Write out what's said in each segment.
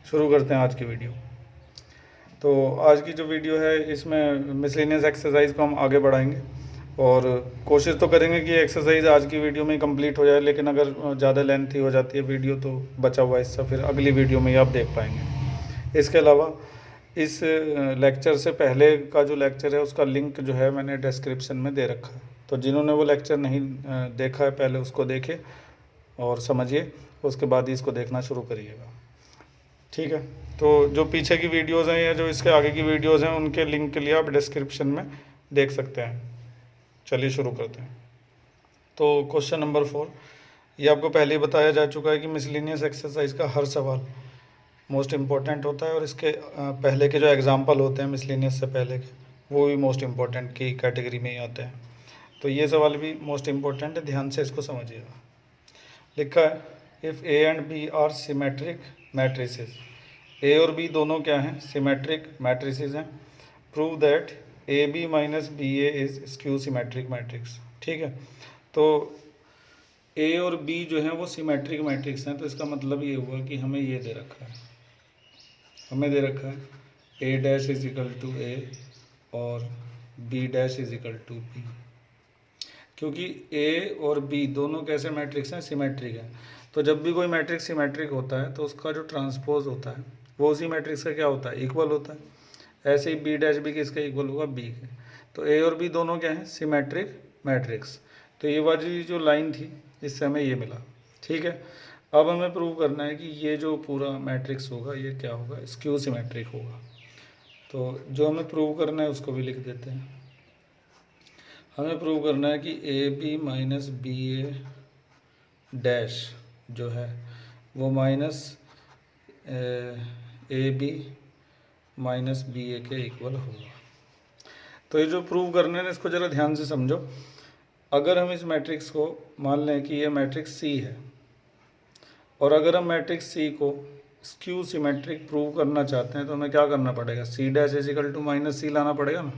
शुरू करते हैं आज की वीडियो। तो आज की जो वीडियो है इसमें मिसलेनियस एक्सरसाइज को हम आगे बढ़ाएंगे और कोशिश तो करेंगे कि एक्सरसाइज आज की वीडियो में कंप्लीट हो जाए, लेकिन अगर ज़्यादा लेंथी हो जाती है वीडियो तो बचा हुआ हिस्सा फिर अगली वीडियो में ही आप देख पाएंगे। इसके अलावा इस लेक्चर से पहले का जो लेक्चर है उसका लिंक जो है मैंने डिस्क्रिप्शन में दे रखा है, तो जिन्होंने वो लेक्चर नहीं देखा है पहले उसको देखें और समझिए, उसके बाद ही इसको देखना शुरू करिएगा। ठीक है, तो जो पीछे की वीडियोज़ हैं या जो इसके आगे की वीडियोज़ हैं उनके लिंक के लिए आप डिस्क्रिप्शन में देख सकते हैं। चलिए शुरू करते हैं। तो क्वेश्चन नंबर 4, ये आपको पहले ही बताया जा चुका है कि मिसलेनियस एक्सरसाइज का हर सवाल मोस्ट इम्पॉर्टेंट होता है और इसके पहले के जो एग्जाम्पल होते हैं मिसलेनियस से पहले के वो भी मोस्ट इम्पॉर्टेंट की कैटेगरी में ही आते हैं। तो ये सवाल भी मोस्ट इम्पॉर्टेंट है, ध्यान से इसको समझिएगा। लिखा है if A and B are symmetric matrices, A और बी दोनों क्या हैं, सिमेट्रिक मैट्रिसेस हैं। Prove that A B minus B A is skew symmetric matrix. ठीक है, तो ए और बी जो हैं वो सिमेट्रिक मैट्रिक्स हैं, तो इसका मतलब ये हुआ कि हमें ये दे रखा है, हमें दे रखा है A dash is equal to A और B dash is equal to B. क्योंकि ए और बी दोनों कैसे मैट्रिक्स हैं, सिमेट्रिक है। तो जब भी कोई मैट्रिक्स सिमेट्रिक होता है तो उसका जो ट्रांसपोज होता है वो उसी मैट्रिक्स का क्या होता है, इक्वल होता है। ऐसे ही बी डैश भी किसके इक्वल होगा, बी के। तो ए और बी दोनों क्या हैं, सिमेट्रिक मैट्रिक्स। तो ये वाली जो लाइन थी इससे हमें ये मिला। ठीक है, अब हमें प्रूव करना है कि ये जो पूरा मैट्रिक्स होगा ये क्या होगा, स्क्यू सिमेट्रिक होगा। तो जो हमें प्रूव करना है उसको भी लिख देते हैं। हमें प्रूव करना है कि A B minus B A dash जो है वो minus A B minus B A के इक्वल होगा। तो ये जो प्रूव करना है इसको ज़रा ध्यान से समझो। अगर हम इस मैट्रिक्स को मान लें कि ये मैट्रिक्स सी है और अगर हम मैट्रिक्स सी को स्क्यू सिमेट्रिक प्रूव करना चाहते हैं तो हमें क्या करना पड़ेगा, C dash is equal to minus C लाना पड़ेगा ना।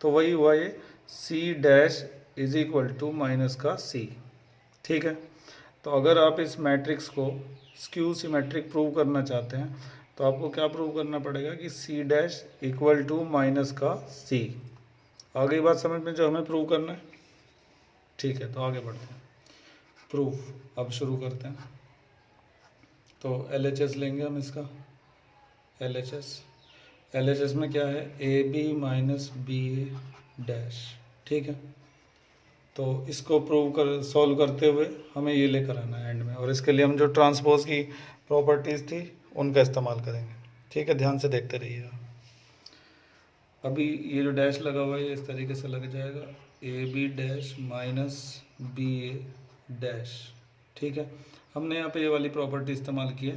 तो वही हुआ ये C dash is equal to minus का सी। ठीक है, तो अगर आप इस मैट्रिक्स को स्क्यू सिमेट्रिक प्रूव करना चाहते हैं तो आपको क्या प्रूव करना पड़ेगा कि C dash equal to minus का सी। आ गई बात समझ में जो हमें प्रूव करना है। ठीक है, तो आगे बढ़ते हैं, प्रूफ अब शुरू करते हैं। तो LHS लेंगे हम इसका, LHS में क्या है, A B minus B A dash. ठीक है, तो इसको प्रूव कर सॉल्व करते हुए हमें ये लेकर आना है एंड में, और इसके लिए हम जो ट्रांसपोज की प्रॉपर्टीज़ थी उनका इस्तेमाल करेंगे। ठीक है, ध्यान से देखते रहिएगा। अभी ये जो डैश लगा हुआ है ये इस तरीके से लग जाएगा, A B dash minus B A dash. ठीक है, हमने यहाँ पे ये वाली प्रॉपर्टी इस्तेमाल की है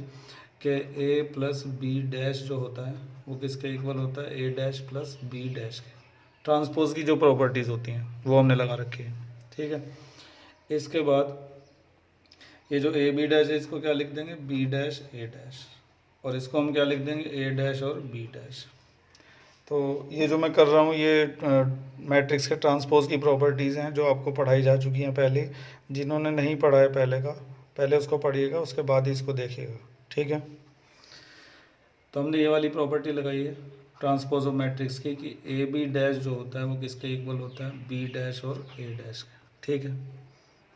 कि ए प्लस बी डैश जो होता है वो किसके इक्वल होता है, A dash plus B dash के। ट्रांसपोज की जो प्रॉपर्टीज़ होती हैं वो हमने लगा रखी है। ठीक है, इसके बाद ये जो ए बी डैश है इसको क्या लिख देंगे, बी डैश ए डैश, और इसको हम क्या लिख देंगे, ए डैश और बी डैश। तो ये जो मैं कर रहा हूँ ये मैट्रिक्स के ट्रांसपोज की प्रॉपर्टीज़ हैं जो आपको पढ़ाई जा चुकी हैं पहले। जिन्होंने नहीं पढ़ा है पहले उसको पढ़िएगा, उसके बाद ही इसको देखिएगा। ठीक है, तो हमने ये वाली प्रॉपर्टी लगाई है ट्रांसपोज ऑफ मैट्रिक्स की कि ए बी डैश जो होता है वो किसके इक्वल होता है, बी डैश और ए डैश के। ठीक है,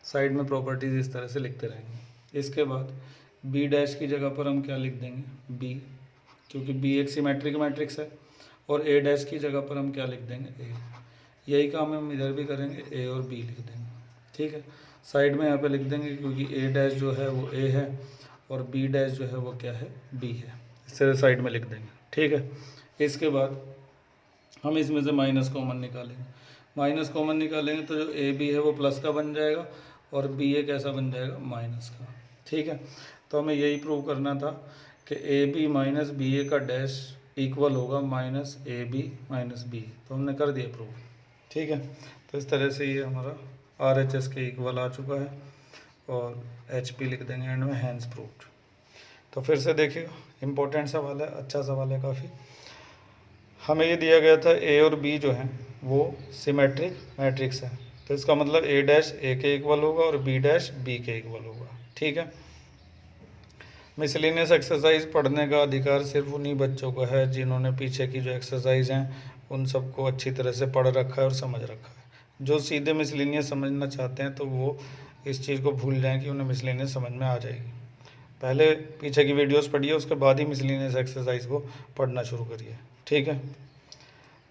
साइड में प्रॉपर्टीज़ इस तरह से लिखते रहेंगे। इसके बाद बी डैश की जगह पर हम क्या लिख देंगे, बी, क्योंकि बी एक सिमेट्रिक मैट्रिक्स है, और ए डैश की जगह पर हम क्या लिख देंगे, ए। यही काम हम इधर भी करेंगे, ए और बी लिख देंगे। ठीक है, साइड में यहाँ पे लिख देंगे क्योंकि ए डैश जो है वो ए है और बी डैश जो है वो क्या है, बी है। इस तरह साइड में लिख देंगे। ठीक है, इसके बाद हम इसमें से माइनस कॉमन निकालेंगे। माइनस कॉमन निकालेंगे तो जो ए बी है वो प्लस का बन जाएगा और बी ए कैसा बन जाएगा, माइनस का। ठीक है, तो हमें यही प्रूव करना था कि A B minus B A का डैश इक्वल होगा minus A B minus B. तो हमने कर दिया प्रूव। ठीक है, तो इस तरह से ये हमारा RHS के इक्वल आ चुका है और HP लिख देंगे एंड में, हैंस प्रूव्ड। तो फिर से देखिएगा, इम्पोर्टेंट सवाल है, अच्छा सवाल है काफ़ी। हमें ये दिया गया था ए और बी जो हैं वो सिमेट्रिक मैट्रिक्स है, तो इसका मतलब ए डैश ए के इक्वल होगा और बी डैश बी के इक्वल होगा। ठीक है, मिसलेनियस एक्सरसाइज पढ़ने का अधिकार सिर्फ उन्हीं बच्चों को है जिन्होंने पीछे की जो एक्सरसाइज हैं उन सबको अच्छी तरह से पढ़ रखा है और समझ रखा है। जो सीधे मिसलेनियस समझना चाहते हैं तो वो इस चीज़ को भूल जाएं कि उन्हें मिसलेनियस समझ में आ जाएगी। पहले पीछे की वीडियोस पढ़िए, उसके बाद ही मिसलेनियस एक्सरसाइज को पढ़ना शुरू करिए, ठीक है।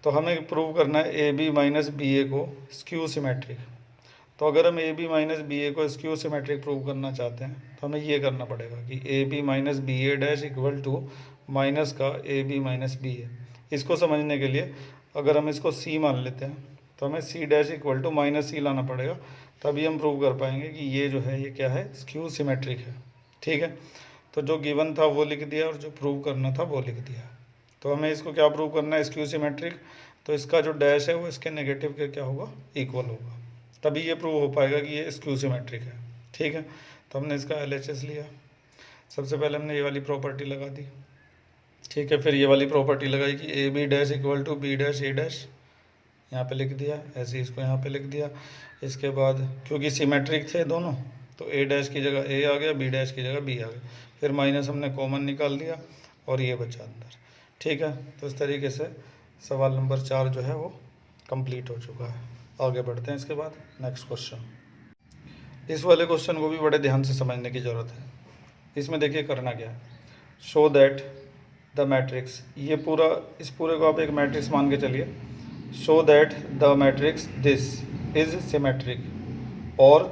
तो हमें प्रूव करना है ए बी माइनस बी ए को स्क्यू सिमेट्रिक। तो अगर हम ए बी माइनस बी ए को स्क्यू सिमेट्रिक प्रूव करना चाहते हैं तो हमें ये करना पड़ेगा कि A B minus B A dash equal to minus का A B minus B A. इसको समझने के लिए अगर हम इसको सी मान लेते हैं तो हमें C dash equal to minus C लाना पड़ेगा, तभी हम प्रूव कर पाएंगे कि ये जो है ये क्या है, स्क्यू सिमेट्रिक है, ठीक है। तो जो गिवन था वो लिख दिया और जो प्रूव करना था वो लिख दिया। तो हमें इसको क्या प्रूव करना है, स्क्यू सिमेट्रिक। तो इसका जो डैश है वो इसके नेगेटिव के क्या होगा, इक्वल होगा, तभी ये प्रूव हो पाएगा कि ये स्क्यू सिमेट्रिक है, ठीक है। तो हमने इसका एलएचएस लिया। सबसे पहले हमने ये वाली प्रॉपर्टी लगा दी, ठीक है। फिर ये वाली प्रॉपर्टी लगाई कि A B dash equal to B dash A dash, यहाँ पे लिख दिया, ऐसे इसको यहाँ पे लिख दिया। इसके बाद क्योंकि सिमेट्रिक थे दोनों तो ए डैश की जगह ए आ गया, बी डैश की जगह बी आ गया। फिर माइनस हमने कॉमन निकाल दिया और ये बचा अंदर, ठीक है। तो इस तरीके से सवाल नंबर 4 जो है वो कंप्लीट हो चुका है। आगे बढ़ते हैं इसके बाद नेक्स्ट क्वेश्चन। इस वाले क्वेश्चन को भी बड़े ध्यान से समझने की ज़रूरत है। इसमें देखिए करना क्या है, शो दैट द मैट्रिक्स, ये पूरा इस पूरे को आप एक मैट्रिक्स मान के चलिए। Show that the matrix this is symmetric और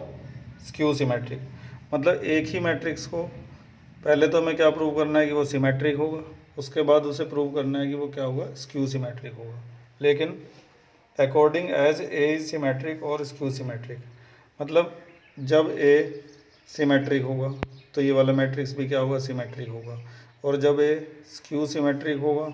स्क्यू सिमेट्रिक। मतलब एक ही मैट्रिक्स को पहले तो हमें क्या प्रूव करना है कि वो सिमेट्रिक होगा, उसके बाद उसे प्रूव करना है कि वो क्या होगा, स्क्यू सिमेट्रिक होगा। लेकिन according as A is symmetric और स्क्यू सिमेट्रिक, मतलब जब ए सिमेट्रिक होगा तो ये वाला मैट्रिक्स भी क्या होगा, सिमेट्रिक होगा। और जब ए स्क्यू सिमेट्रिक होगा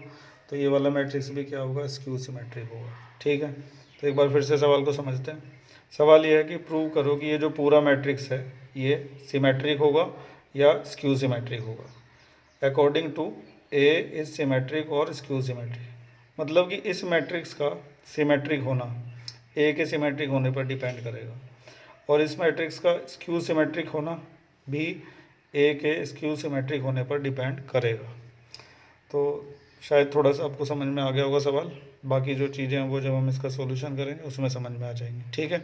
तो ये वाला मैट्रिक्स भी क्या होगा, स्क्यू सिमेट्रिक होगा, ठीक है। तो एक बार फिर से सवाल को समझते हैं। सवाल ये है कि प्रूव करो कि ये जो पूरा मैट्रिक्स है ये सिमेट्रिक होगा या स्क्यू सिमेट्रिक होगा according to A is symmetric और स्क्यू सिमेट्रिक। मतलब कि इस मैट्रिक्स का सिमेट्रिक होना ए के सिमेट्रिक होने पर डिपेंड करेगा और इस मैट्रिक्स का स्क्यू सिमेट्रिक होना भी ए के स्क्यू सिमेट्रिक होने पर डिपेंड करेगा। तो शायद थोड़ा सा आपको समझ में आ गया होगा सवाल। बाकी जो चीज़ें हैं वो जब हम इसका सॉल्यूशन करेंगे उसमें समझ में आ जाएंगी, ठीक है।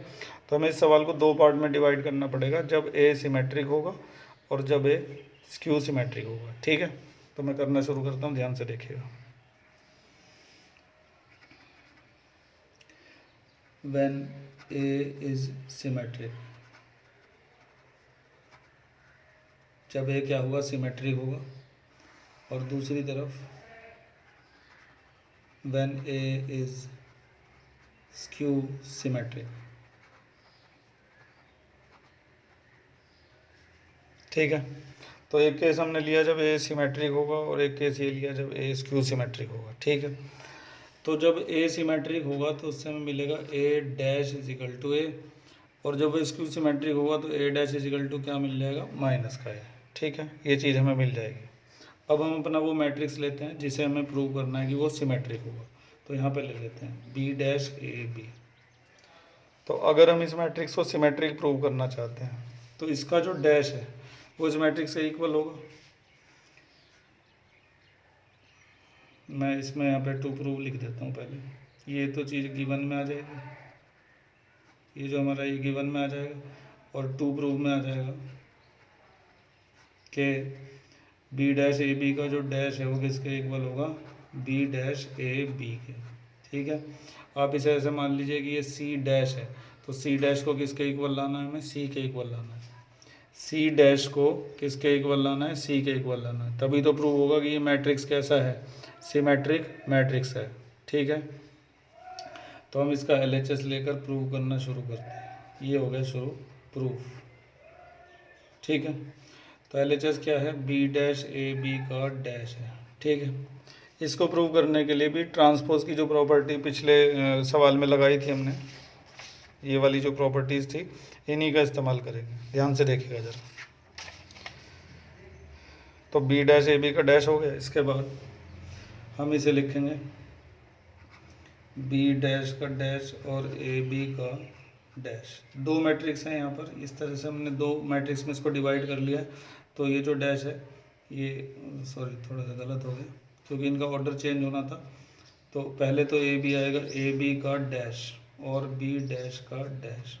तो हमें इस सवाल को 2 पार्ट में डिवाइड करना पड़ेगा, जब ए सिमेट्रिक होगा और जब ए स्क्यू सिमेट्रिक होगा, ठीक है। तो मैं करना शुरू करता हूँ, ध्यान से देखिएगा। When A is symmetric, जब A क्या होगा, सिमेट्रिक होगा। और दूसरी तरफ when A is skew symmetric, ठीक है। तो एक केस हमने लिया जब A सिमेट्रिक होगा और एक केस ये लिया जब A स्क्यू सिमेट्रिक होगा, ठीक है। तो जब ए सिमेट्रिक होगा तो उससे हमें मिलेगा ए dash is equal to A, और जब स्क्यू सिमेट्रिक होगा तो ए डैश इज इक्वल टू क्या मिल जाएगा, माइनस का ए, ठीक है। ये चीज़ हमें मिल जाएगी। अब हम अपना वो मैट्रिक्स लेते हैं जिसे हमें प्रूव करना है कि वो सिमेट्रिक होगा। तो यहाँ पे ले लेते हैं बी डैश ए बी। तो अगर हम इस मैट्रिक्स को सिमेट्रिक प्रूव करना चाहते हैं तो इसका जो डैश है वो इस मैट्रिक्स से इक्वल होगा। मैं इसमें यहाँ पे टू प्रूव लिख देता हूँ पहले। ये तो चीज़ गिवन में आ जाएगी, ये जो हमारा ये गिवन में आ जाएगा, और टू प्रूव में आ जाएगा कि बी डैश ए बी का जो डैश है वो किसके इक्वल होगा, बी डैश ए बी के, ठीक है। आप इसे ऐसे मान लीजिए कि ये सी डैश है, तो सी डैश को किसके इक्वल लाना है, हमें सी के इक्वल लाना है। सी डैश को किसके इक्वल लाना है, सी के इक्वल लाना है, तभी तो प्रूव होगा कि ये मैट्रिक्स कैसा है, सिमेट्रिक मैट्रिक्स है, ठीक है। तो हम इसका एलएचएस लेकर प्रूव करना शुरू करते हैं। ये हो गया शुरू प्रूफ, ठीक है। तो एलएचएस क्या है, बी डैश ए बी का डैश है, ठीक है। इसको प्रूव करने के लिए भी ट्रांसपोज की जो प्रॉपर्टी पिछले सवाल में लगाई थी हमने, ये वाली जो प्रॉपर्टीज़ थी, इन्हीं का इस्तेमाल करेंगे। ध्यान से देखिएगा ज़रा। तो बी डैश ए बी का डैश हो गया। इसके बाद हम इसे लिखेंगे बी डैश का डैश और ए बी का डैश। 2 मैट्रिक्स हैं यहाँ पर, इस तरह से हमने 2 मैट्रिक्स में इसको डिवाइड कर लिया है। तो ये जो डैश है ये सॉरी थोड़ा सा गलत हो गया क्योंकि इनका ऑर्डर चेंज होना था। तो पहले तो ए बी आएगा, ए बी का डैश और बी डैश का डैश।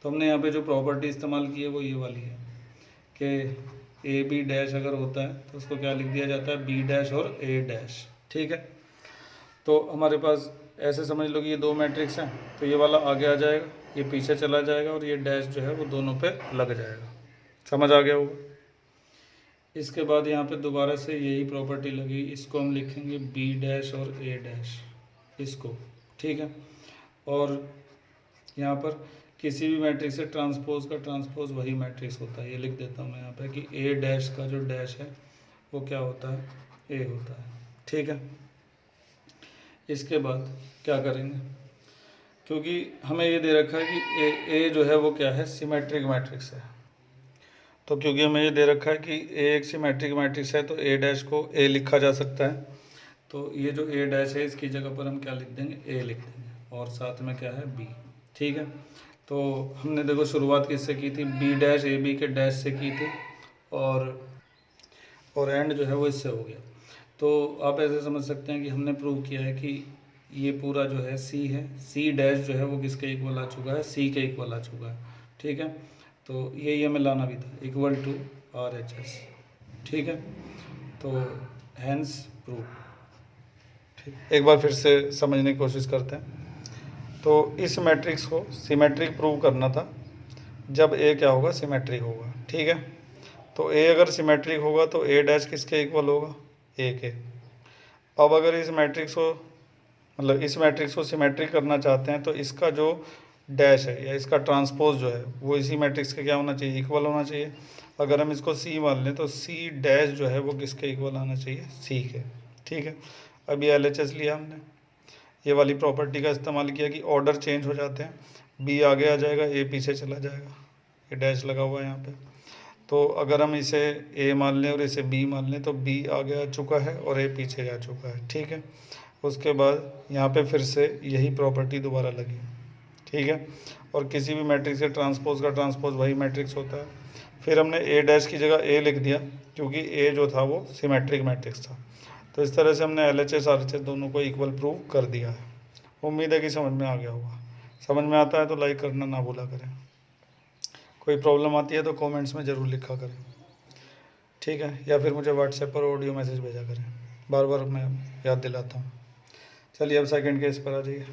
तो हमने यहाँ पे जो प्रॉपर्टी इस्तेमाल की है वो ये वाली है कि ए बी डैश अगर होता है तो उसको क्या लिख दिया जाता है, बी डैश और ए डैश। ठीक है, तो हमारे पास ऐसे समझ लो कि ये दो मैट्रिक्स हैं, तो ये वाला आगे आ जाएगा, ये पीछे चला जाएगा और ये डैश जो है वो दोनों पे लग जाएगा। समझ आ गया होगा। इसके बाद यहाँ पे दोबारा से यही प्रॉपर्टी लगी, इसको हम लिखेंगे बी डैश और ए डैश इसको। ठीक है, और यहाँ पर किसी भी मैट्रिक्स से ट्रांसपोज का ट्रांसपोज वही मैट्रिक्स होता है। ये लिख देता हूँ मैं यहाँ पे कि ए डैश का जो डैश है वो क्या होता है, ए होता है। ठीक है, इसके बाद क्या करेंगे, क्योंकि हमें ये दे रखा है कि ए जो है वो क्या है, सिमेट्रिक मैट्रिक्स है। तो क्योंकि हमें ये दे रखा है कि ए एक सिमेट्रिक मैट्रिक्स है तो ए डैश को ए लिखा जा सकता है। तो ये जो ए डैश है इसकी जगह पर हम क्या लिख देंगे, ए लिख देंगे और साथ में क्या है, बी। ठीक है, तो हमने देखो शुरुआत किससे की थी, बी डैश ए बी के डैश से की थी और एंड जो है वो इससे हो गया। तो आप ऐसे समझ सकते हैं कि हमने प्रूव किया है कि ये पूरा जो है सी है, सी डैश जो है वो किसके इक्वल आ चुका है, सी के इक्वल आ चुका है। ठीक है, तो यही हमें लाना भी था, equal to R H S. ठीक है, तो हैंस प्रूव। ठीक, एक बार फिर से समझने की कोशिश करते हैं। तो इस मैट्रिक्स को सिमेट्रिक प्रूव करना था जब ए क्या होगा, सिमेट्रिक होगा। ठीक है, तो ए अगर सिमेट्रिक होगा तो ए डैश किसके इक्वल होगा, ए के। अब अगर इस मैट्रिक्स को मतलब इस मैट्रिक्स को सिमेट्रिक करना चाहते हैं तो इसका जो डैश है या इसका ट्रांसपोज जो है वो इसी मैट्रिक्स के क्या होना चाहिए, इक्वल होना चाहिए। अगर हम इसको सी मान लें तो सी डैश जो है वो किसके इक्वल आना चाहिए, सी के। ठीक है, अब ये LHS लिया हमने, ये वाली प्रॉपर्टी का इस्तेमाल किया कि ऑर्डर चेंज हो जाते हैं, बी आगे आ जाएगा, ए पीछे चला जाएगा, ये डैश लगा हुआ है यहाँ पे। तो अगर हम इसे ए मान लें और इसे बी मान लें तो बी आगे आ चुका है और ए पीछे जा चुका है। ठीक है, उसके बाद यहाँ पे फिर से यही प्रॉपर्टी दोबारा लगी। ठीक है, और किसी भी मैट्रिक्स के ट्रांसपोज का ट्रांसपोज वही मैट्रिक्स होता है। फिर हमने ए डैश की जगह ए लिख दिया क्योंकि ए जो था वो सिमेट्रिक मैट्रिक्स था। तो इस तरह से हमने LHS RHS दोनों को इक्वल प्रूव कर दिया है। उम्मीद है कि समझ में आ गया होगा। समझ में आता है तो लाइक करना ना भूला करें, कोई प्रॉब्लम आती है तो कमेंट्स में ज़रूर लिखा करें। ठीक है, या फिर मुझे व्हाट्सएप पर ऑडियो मैसेज भेजा करें, बार बार मैं याद दिलाता हूँ। चलिए अब सेकंड केस पर आ जाइए।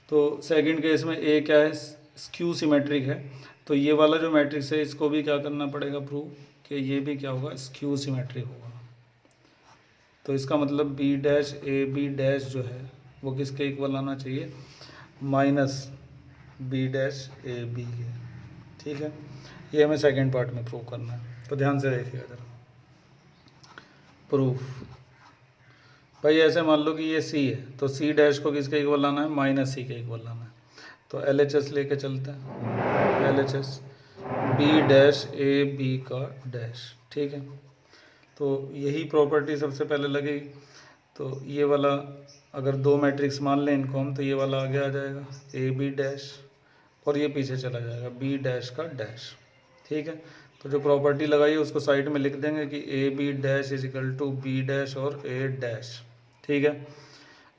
तो सेकंड केस में ए क्या है, स्क्यू सिमेट्रिक है। तो ये वाला जो मैट्रिक्स है इसको भी क्या करना पड़ेगा प्रूव कि ये भी क्या होगा, स्क्यू सिमेट्रिक होगा। तो इसका मतलब B dash A B dash जो है वो किसके इक्वल आना चाहिए, minus B dash A B के। ठीक है, ये हमें सेकंड पार्ट में प्रूव करना है, तो ध्यान से देखिएगा जरा। प्रूफ भाई ऐसे मान लो कि ये सी है तो सी डैश को किसके इक्वल लाना है, माइनस सी के इक्वल लाना है। तो LHS लेके चलते हैं, LHS B dash A B का डैश। ठीक है, तो यही प्रॉपर्टी सबसे पहले लगेगी। तो ये वाला अगर दो मैट्रिक्स मान लें इनको हम, तो ये वाला आगे आ जाएगा ए बी डैश और ये पीछे चला जाएगा बी डैश का डैश। ठीक है, तो जो प्रॉपर्टी लगाई है उसको साइड में लिख देंगे कि A B dash is equal to B dash और ए डैश। ठीक है,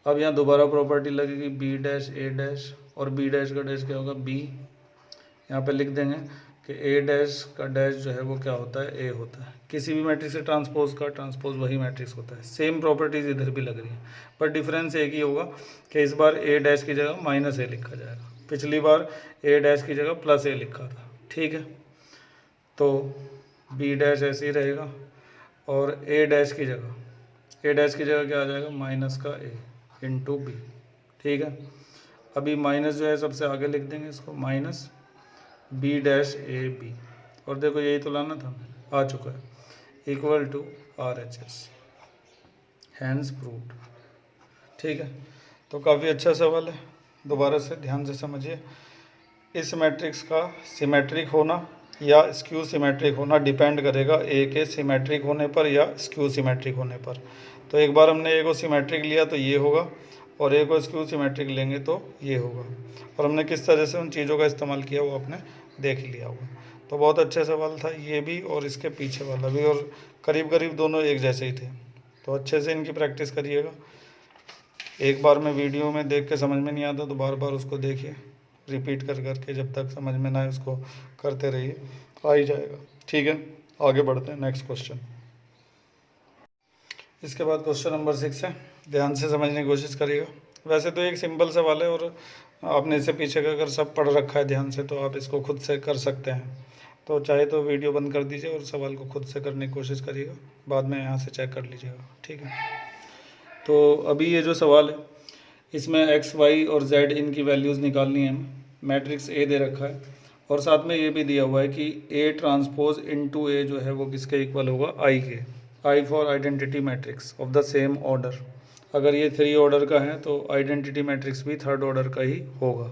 अब यहाँ दोबारा प्रॉपर्टी लगेगी बी डैश ए डैश और बी डैश का डैश क्या होगा, बी। यहाँ पे लिख देंगे कि ए डैश का डैश जो है वो क्या होता है, ए होता है। किसी भी मैट्रिक्स से ट्रांसपोज का ट्रांसपोज वही मैट्रिक्स होता है। सेम प्रॉपर्टीज इधर भी लग रही है, पर डिफरेंस एक ही होगा कि इस बार ए डैश की जगह माइनस ए लिखा जाएगा, पिछली बार ए डैश की जगह प्लस ए लिखा था। ठीक है, तो बी डैश ऐसे ही रहेगा और ए डैश की जगह क्या आ जाएगा, माइनस का ए इंटू बी। ठीक है, अभी माइनस जो है सबसे आगे लिख देंगे इसको, minus B dash A B, और देखो यही तो लाना था, आ चुका है, equal to RHS, hence proved. ठीक है, तो काफ़ी अच्छा सवाल है, दोबारा से ध्यान से समझिए। इस मैट्रिक्स का सिमेट्रिक होना या स्क्यू सिमेट्रिक होना डिपेंड करेगा ए के सिमेट्रिक होने पर या स्क्यू सिमेट्रिक होने पर। तो एक बार हमने ए को सिमेट्रिक लिया तो ये होगा और ए को स्क्यू सिमेट्रिक लेंगे तो ये होगा, और हमने किस तरह से उन चीज़ों का इस्तेमाल किया वो आपने देख लिया होगा। तो बहुत अच्छे सवाल था ये भी और इसके पीछे वाला भी, और करीब करीब दोनों एक जैसे ही थे। तो अच्छे से इनकी प्रैक्टिस करिएगा। एक बार में वीडियो में देख के समझ में नहीं आता तो बार बार उसको देखिए, रिपीट कर करके जब तक समझ में ना आए उसको करते रहिए, आ ही जाएगा। ठीक है, आगे बढ़ते हैं नेक्स्ट क्वेश्चन। इसके बाद क्वेश्चन नंबर 6 है, ध्यान से समझने की कोशिश करिएगा। वैसे तो एक सिंपल सवाल है और आपने इससे पीछे का अगर सब पढ़ रखा है ध्यान से तो आप इसको खुद से कर सकते हैं। तो चाहे तो वीडियो बंद कर दीजिए और सवाल को खुद से करने की कोशिश करिएगा, बाद में यहाँ से चेक कर लीजिएगा। ठीक है, तो अभी ये जो सवाल है इसमें एक्स वाई और जेड इनकी वैल्यूज़ निकालनी है हमें। मैट्रिक्स ए दे रखा है और साथ में ये भी दिया हुआ है कि ए ट्रांसपोज इनटू ए जो है वो किसके इक्वल होगा, आई के। I for identity matrix of the same order. अगर ये 3 ऑर्डर का है तो आइडेंटिटी मैट्रिक्स भी 3rd ऑर्डर का ही होगा।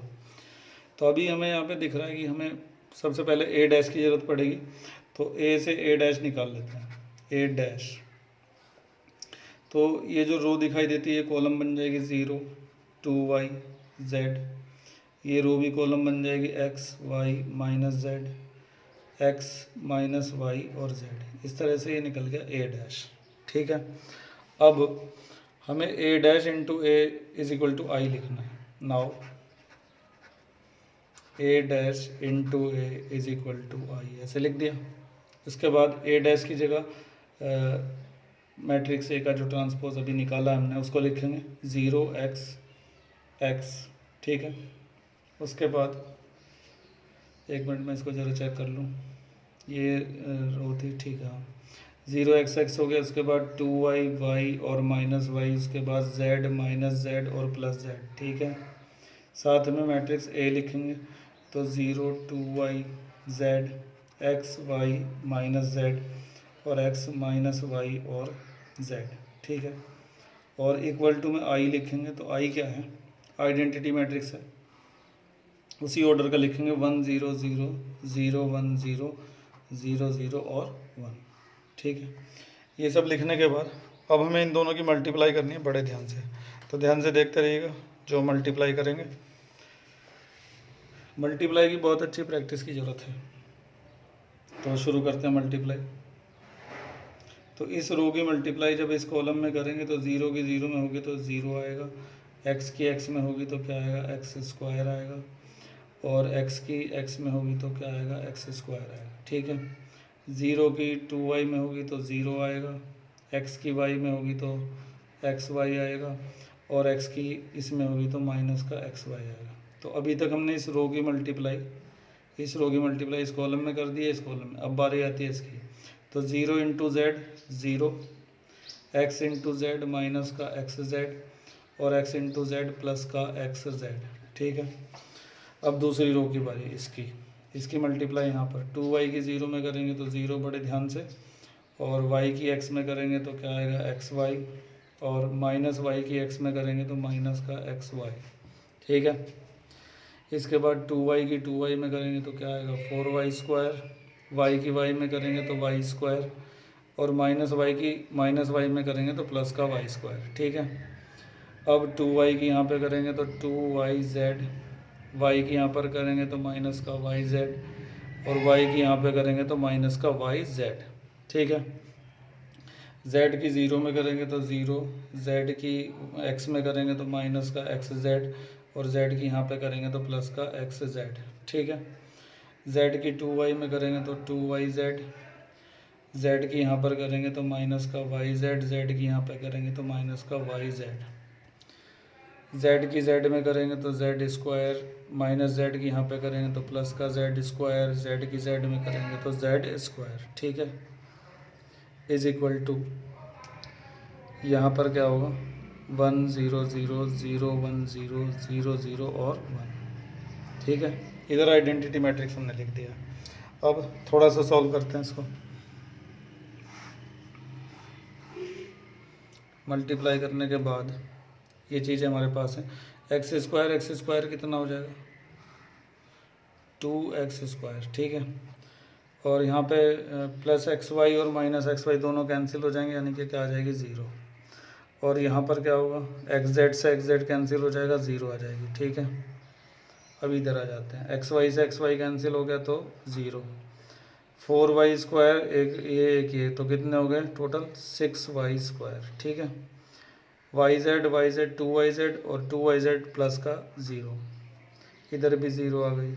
तो अभी हमें यहाँ पे दिख रहा है कि हमें सबसे पहले ए डैश की ज़रूरत पड़ेगी, तो ए से ए डैश निकाल लेते हैं, ए डैश। तो ये जो रो दिखाई देती है कॉलम बन जाएगी 0 2y z, ये रो भी कॉलम बन जाएगी x y minus Z, x minus Y और z। इस तरह से ये निकल गया ए डैश। ठीक है, अब हमें A dash into A is equal to I लिखना है। Now A dash into A is equal to I ऐसे लिख दिया। उसके बाद ए डैश की जगह मैट्रिक्स ए का जो ट्रांसपोज अभी निकाला हमने उसको लिखेंगे 0x x। ठीक है, उसके बाद एक मिनट में इसको ज़रा चेक कर लूँ, ये रो थी। ठीक है, 0x हो गया। उसके बाद 2y y और माइनस वाई, उसके बाद z माइनस z और प्लस z। ठीक है, साथ में मैट्रिक्स ए लिखेंगे तो 0 2y z x y minus z और x माइनस वाई और z। ठीक है, और इक्वल टू में आई लिखेंगे तो आई क्या है, आइडेंटिटी मैट्रिक्स है, उसी ऑर्डर का लिखेंगे 1 0 0 0 1 0 0 0 और 1। ठीक है, ये सब लिखने के बाद अब हमें इन दोनों की मल्टीप्लाई करनी है बड़े ध्यान से। तो ध्यान से देखते रहिएगा जो मल्टीप्लाई करेंगे। मल्टीप्लाई की बहुत अच्छी प्रैक्टिस की ज़रूरत है। तो शुरू करते हैं मल्टीप्लाई। तो इस रो की मल्टीप्लाई जब इस कॉलम में करेंगे तो 0 की 0 में होगी तो 0 आएगा, x की x में होगी तो क्या आएगा, x स्क्वायर आएगा, और x की x में होगी तो क्या आएगा, x स्क्वायर आएगा। ठीक है, 0 की 2y में होगी तो 0 आएगा, x की y में होगी तो xy आएगा, और x की इसमें होगी तो माइनस का xy आएगा। तो अभी तक हमने इस रो की मल्टीप्लाई इस कॉलम में कर दी है, इस कॉलम में। अब बारी आती है इसकी, तो 0 into Z 0, x into Z minus का एक्स जेड और x इंटू जेड प्लस का एक्स जेड। ठीक है, अब दूसरी रो की बारी, इसकी मल्टीप्लाई यहाँ पर 2y की 0 में करेंगे तो 0 बड़े ध्यान से, और y की x में करेंगे तो क्या आएगा xy, और माइनस y की x में करेंगे तो माइनस का xy। ठीक है, इसके बाद 2y की 2y में करेंगे तो क्या आएगा 4y स्क्वायर, y की y में करेंगे तो y स्क्वायर, और माइनस y में करेंगे तो प्लस का y स्क्वायर। ठीक है, अब 2y की यहाँ पे करेंगे तो 2yz, y की यहाँ पर करेंगे तो माइनस का yz, और y की यहाँ पे करेंगे तो माइनस का yz। ठीक है, z की 0 में करेंगे तो 0, z की x में करेंगे तो माइनस का xz, और z की यहाँ पे करेंगे तो प्लस का xz। ठीक है, z की 2y में करेंगे तो 2yz, z की यहाँ पर करेंगे तो माइनस का yz, z की यहाँ पे करेंगे तो माइनस का yz, z की z में करेंगे तो z स्क्वायर, माइनस z की यहाँ पे करेंगे तो प्लस का z स्क्वायर, z की z में करेंगे तो z स्क्वायर। ठीक है, इज इक्वल टू यहाँ पर क्या होगा 1 0 0 0 1 0 0 0 और 1। ठीक है, इधर आइडेंटिटी मैट्रिक्स हमने लिख दिया। अब थोड़ा सा सॉल्व करते हैं इसको। मल्टीप्लाई करने के बाद ये चीज़ें हमारे पास हैं, एक्स स्क्वायर कितना हो जाएगा 2x स्क्वायर। ठीक है, और यहाँ पे प्लस xy और माइनस xy दोनों कैंसिल हो जाएंगे, यानी कि क्या आ जाएगी 0, और यहाँ पर क्या होगा xz से xz कैंसिल हो जाएगा 0 आ जाएगी। ठीक है, अब इधर आ जाते हैं, xy से xy कैंसिल हो गया तो 0, 4y² एक ये तो कितने हो गए टोटल 6y²। ठीक है, yz 2yz और 2yz प्लस का 0, इधर भी 0 आ गई,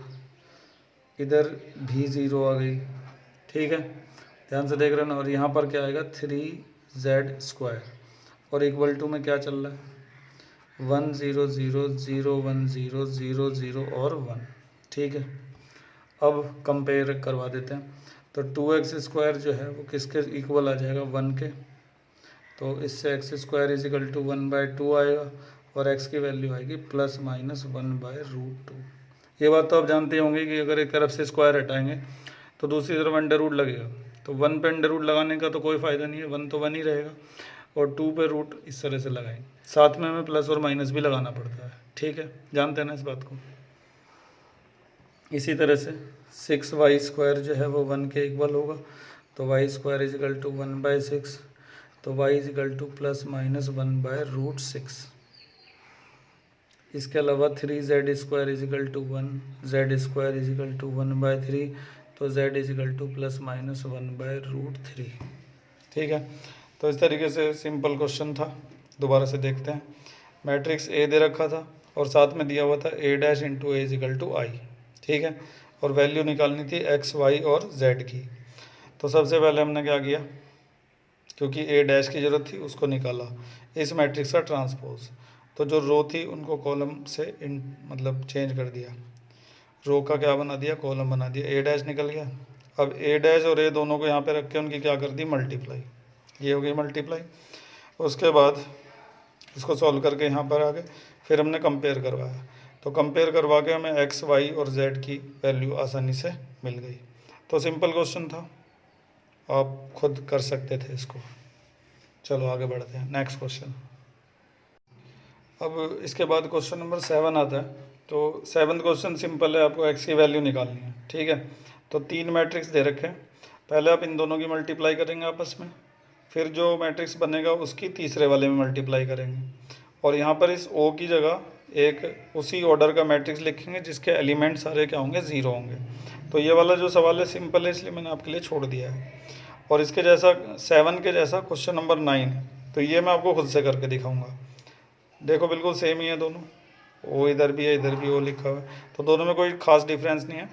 इधर भी 0 आ गई। ठीक है, ध्यान से देख रहे हैं ना। और यहाँ पर क्या आएगा 3z² और इक्वल टू में क्या चल रहा है 1 0 0 0 1 0 0 0 और 1। ठीक है, अब कंपेयर करवा देते हैं। तो 2x² जो है वो किसके इक्वल आ जाएगा 1 के, तो इससे x² इजिकल टू 1/2 आएगा और x की वैल्यू आएगी ±1/√2। ये बात तो आप जानते होंगे कि अगर एक तरफ से स्क्वायर हटाएंगे तो दूसरी तरफ अंडर रूट लगेगा, तो 1 पे अंडर रूट लगाने का तो कोई फ़ायदा नहीं है, 1 तो 1 ही रहेगा, और 2 पे रूट इस तरह से लगाएंगे। साथ में हमें प्लस और माइनस भी लगाना पड़ता है। ठीक है, जानते हैं ना इस बात को। इसी तरह से 6y² जो है वो 1 के इक्वल होगा, तो y² इजिकल टू 1/6, तो y इजिकल टू ±1/√6। इसके अलावा 3z² is equal to 1, z² is equal to 1/3, तो z इजिकल टू ±1/√3। ठीक है, तो इस तरीके से सिंपल क्वेश्चन था। दोबारा से देखते हैं। मैट्रिक्स ए दे रखा था और साथ में दिया हुआ था a' into a is equal to i। ठीक है, और वैल्यू निकालनी थी x, y और z की। तो सबसे पहले हमने क्या किया, क्योंकि a' की ज़रूरत थी उसको निकाला इस मैट्रिक्स का ट्रांसपोज। तो जो रो थी उनको कॉलम से मतलब चेंज कर दिया, रो का क्या बना दिया कॉलम बना दिया, a' निकल गया। अब a' और a दोनों को यहाँ पे रख के उनकी क्या कर दी मल्टीप्लाई, ये हो गई मल्टीप्लाई। उसके बाद इसको सॉल्व करके यहाँ पर आ गए, फिर हमने कंपेयर करवाया, तो कंपेयर करवा के हमें x, y और z की वैल्यू आसानी से मिल गई। तो सिंपल क्वेश्चन था, आप खुद कर सकते थे इसको। चलो आगे बढ़ते हैं, नेक्स्ट क्वेश्चन। अब इसके बाद क्वेश्चन नंबर 7 आता है। तो 7th क्वेश्चन सिंपल है, आपको x की वैल्यू निकालनी है। ठीक है, तो 3 मैट्रिक्स दे रखे हैं, पहले आप इन दोनों की मल्टीप्लाई करेंगे आपस में, फिर जो मैट्रिक्स बनेगा उसकी तीसरे वाले में मल्टीप्लाई करेंगे, और यहाँ पर इस O की जगह एक उसी ऑर्डर का मैट्रिक्स लिखेंगे जिसके एलिमेंट सारे क्या होंगे 0 होंगे। तो ये वाला जो सवाल है सिंपल है, इसलिए मैंने आपके लिए छोड़ दिया है। और इसके जैसा 7 के जैसा क्वेश्चन नंबर 9 है, तो ये मैं आपको खुद से करके दिखाऊंगा। देखो बिल्कुल सेम ही है दोनों, ओ इधर भी है इधर भी ओ लिखा हुआ है, तो दोनों में कोई खास डिफरेंस नहीं है।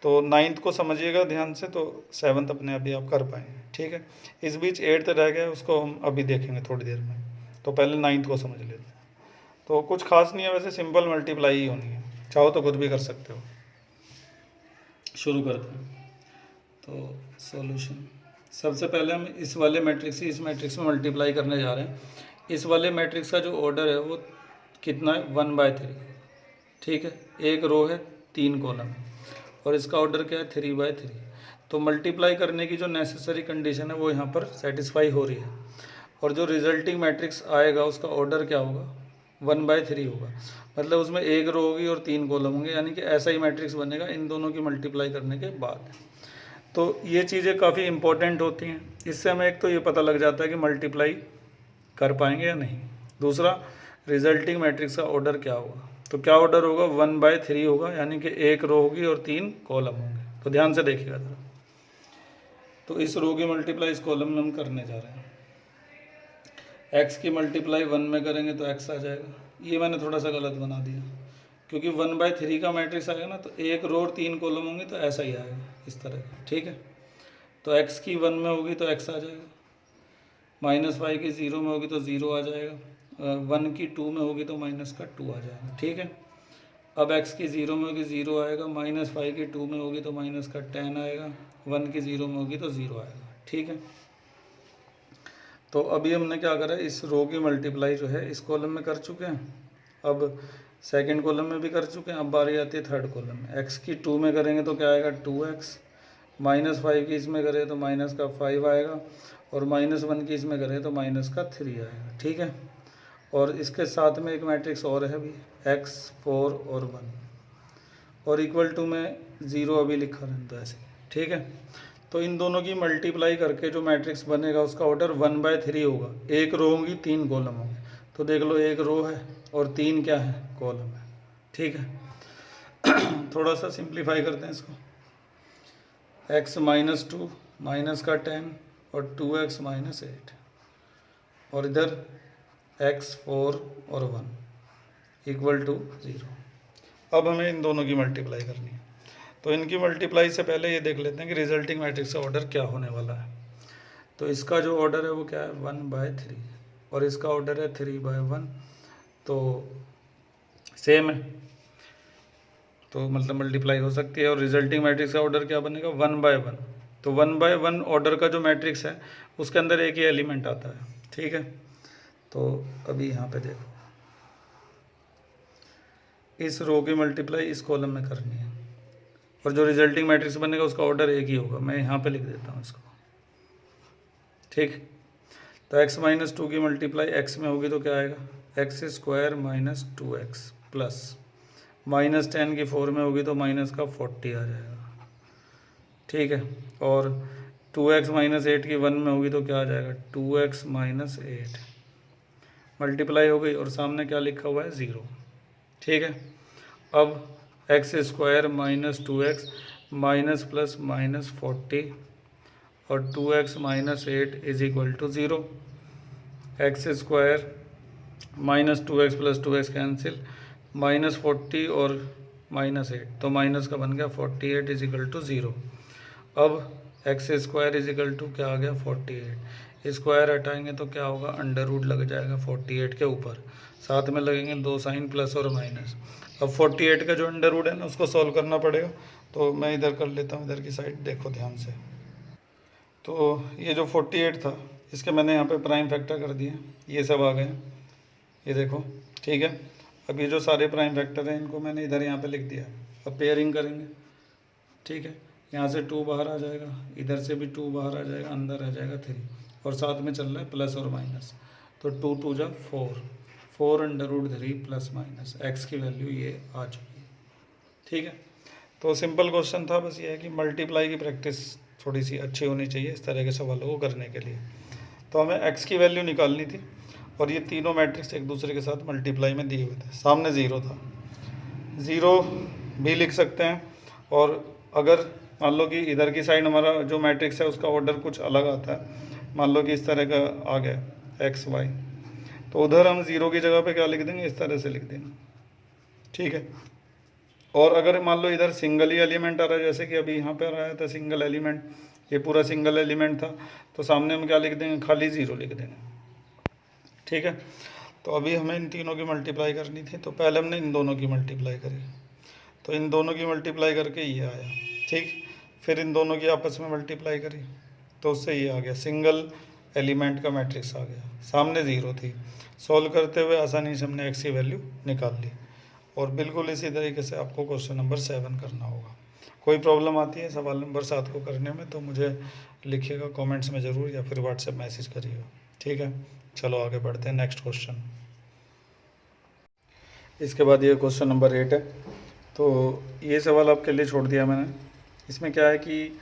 तो 9th को समझिएगा ध्यान से, तो 7th अपने आप ही आप कर पाएंगे। ठीक है, इस बीच 8th रह गया, उसको हम अभी देखेंगे थोड़ी देर में, तो पहले 9th को समझ लेते हैं। तो कुछ खास नहीं है वैसे, सिंपल मल्टीप्लाई ही होनी है, चाहो तो खुद भी कर सकते हो। शुरू करते हैं। तो सॉल्यूशन, सबसे पहले हम इस वाले मैट्रिक्स से इस मैट्रिक्स में मल्टीप्लाई करने जा रहे हैं। इस वाले मैट्रिक्स का जो ऑर्डर है वो कितना है 1/3। ठीक है, एक रो है 3 कॉलम है, और इसका ऑर्डर क्या है 3/3। तो मल्टीप्लाई करने की जो नेसेसरी कंडीशन है वो यहाँ पर सेटिस्फाई हो रही है, और जो रिजल्टिंग मैट्रिक्स आएगा उसका ऑर्डर क्या होगा 1/3 होगा। मतलब उसमें एक रो होगी और 3 कॉलम होंगे, यानी कि ऐसा ही मैट्रिक्स बनेगा इन दोनों की मल्टीप्लाई करने के बाद। तो ये चीज़ें काफ़ी इंपॉर्टेंट होती हैं, इससे हमें एक तो ये पता लग जाता है कि मल्टीप्लाई कर पाएंगे या नहीं। दूसरा, रिजल्टिंग मैट्रिक्स का ऑर्डर क्या होगा, तो क्या ऑर्डर होगा 1/3 होगा, यानी कि एक रो होगी और 3 कॉलम होंगे। तो ध्यान से देखिएगा जरा। तो इस रो की मल्टीप्लाई इस कॉलम में हम करने जा रहे हैं। x की मल्टीप्लाई 1 में करेंगे तो x आ जाएगा। ये मैंने थोड़ा सा गलत बना दिया, क्योंकि 1/3 का मैट्रिक्स आएगा ना, तो एक रो और 3 कॉलम होंगे, तो ऐसा ही आएगा इस तरह का। ठीक है, तो x की 1 में होगी तो x आ जाएगा, -5 की 0 में होगी तो 0 आ जाएगा, 1 की 2 में होगी तो -2 आ जाएगा। ठीक है, अब x की 0 में होगी 0 आएगा, -5 की 2 में होगी तो -10 आएगा, 1 की 0 में होगी तो 0 आएगा। ठीक है, तो अभी हमने क्या करा, इस रो की मल्टीप्लाई जो है इस कॉलम में कर चुके हैं, अब सेकंड कॉलम में भी कर चुके हैं। अब बारी आती है थर्ड कॉलम में। x की 2 में करेंगे तो क्या आएगा 2x, -5 की इसमें करें तो -5 आएगा, और -1 की इसमें करें तो -3 आएगा। ठीक है, और इसके साथ में एक मैट्रिक्स और है अभी x, 4 और 1, और इक्वल टू में 0 अभी लिखा रहता है ऐसे। ठीक है, तो इन दोनों की मल्टीप्लाई करके जो मैट्रिक्स बनेगा उसका ऑर्डर 1/3 होगा। एक रो होंगी 3 कॉलम होंगे, तो देख लो एक रो है और 3 क्या है कॉलम है। ठीक है, थोड़ा सा सिंप्लीफाई करते हैं इसको। x माइनस 2 माइनस का 10 और 2x माइनस 8 और इधर x 4 और 1 इक्वल टू 0। अब हमें इन दोनों की मल्टीप्लाई करनी है, तो इनकी मल्टीप्लाई से पहले ये देख लेते हैं कि रिजल्टिंग मैट्रिक्स का ऑर्डर क्या होने वाला है। तो इसका जो ऑर्डर है वो क्या है 1/3 और इसका ऑर्डर है 3/1, तो सेम है, तो मतलब मल्टीप्लाई हो सकती है। और रिजल्टिंग मैट्रिक्स का ऑर्डर क्या बनेगा 1/1, तो 1/1 ऑर्डर का जो मैट्रिक्स है उसके अंदर एक ही एलिमेंट आता है, ठीक है। तो अभी यहाँ पे देखो, इस रो की मल्टीप्लाई इस कॉलम में करनी है और जो रिजल्टिंग मैट्रिक्स बनेगा उसका ऑर्डर एक ही होगा। मैं यहाँ पे लिख देता हूँ इसको, ठीक। तो x माइनस 2 की मल्टीप्लाई x में होगी तो क्या आएगा x² minus 2x plus minus 10 की 4 में होगी तो माइनस का 40 आ जाएगा, ठीक है। और 2x माइनस 8 की 1 में होगी तो क्या आ जाएगा 2x माइनस 8 मल्टीप्लाई हो गई और सामने क्या लिखा हुआ है 0, ठीक है। अब x² minus 2x minus plus minus 40 और 2x minus 8 is equal to 0। x² minus 2x plus 2x cancel, minus 40 और माइनस 8 तो माइनस का बन गया 48 इज इक्वल टू 0। अब x² इज इक्वल टू क्या आ गया 48, स्क्वायर हटाएंगे तो क्या होगा अंडर रूट लग जाएगा 48 के ऊपर, साथ में लगेंगे दो साइन प्लस और माइनस। अब 48 का जो अंडर रूट है ना उसको सॉल्व करना पड़ेगा, तो मैं इधर कर लेता हूँ, इधर की साइड देखो ध्यान से। तो ये जो 48 था इसके मैंने यहाँ पे प्राइम फैक्टर कर दिए, ये सब आ गए, ये देखो, ठीक है। अब ये जो सारे प्राइम फैक्टर हैं इनको मैंने इधर यहाँ पे लिख दिया। अब पेयरिंग करेंगे, ठीक है। यहाँ से 2 बाहर आ जाएगा, इधर से भी 2 बाहर आ जाएगा, अंदर आ जाएगा 3 और साथ में चल रहा है प्लस और माइनस, तो 2 2 जा 4 under root 3 plus minus x की वैल्यू ये आ चुकी है, ठीक है। तो सिंपल क्वेश्चन था, बस ये है कि मल्टीप्लाई की प्रैक्टिस थोड़ी सी अच्छी होनी चाहिए इस तरह के सवालों को करने के लिए। तो हमें x की वैल्यू निकालनी थी और ये तीनों मैट्रिक्स एक दूसरे के साथ मल्टीप्लाई में दिए हुए थे, सामने 0 था, 0 भी लिख सकते हैं। और अगर मान लो कि इधर की साइड हमारा जो मैट्रिक्स है उसका ऑर्डर कुछ अलग आता है, मान लो कि इस तरह का आ गया x y, तो उधर हम 0 की जगह पे क्या लिख देंगे, इस तरह से लिख देंगे, ठीक है। और अगर मान लो इधर सिंगल ही एलिमेंट आ रहा है, जैसे कि अभी यहाँ पे आ रहा था सिंगल एलिमेंट, ये पूरा सिंगल एलिमेंट था, तो सामने हम क्या लिख देंगे, खाली 0 लिख देंगे, ठीक है। तो अभी हमें इन तीनों की मल्टीप्लाई करनी थी, तो पहले हमने इन दोनों की मल्टीप्लाई करी, तो इन दोनों की मल्टीप्लाई करके ये आया, ठीक। फिर इन दोनों की आपस में मल्टीप्लाई करी तो उससे ये आ गया, सिंगल एलिमेंट का मैट्रिक्स आ गया, सामने 0 थी। सॉल्व करते हुए आसानी से हमने x की वैल्यू निकाल ली। और बिल्कुल इसी तरीके से आपको क्वेश्चन नंबर 7 करना होगा। कोई प्रॉब्लम आती है सवाल नंबर 7 को करने में तो मुझे लिखिएगा कमेंट्स में ज़रूर, या फिर व्हाट्सएप मैसेज करिएगा, ठीक है। चलो आगे बढ़ते हैं, नेक्स्ट क्वेश्चन। इसके बाद ये क्वेश्चन नंबर 8 है, तो ये सवाल आपके लिए छोड़ दिया मैंने। इसमें क्या है कि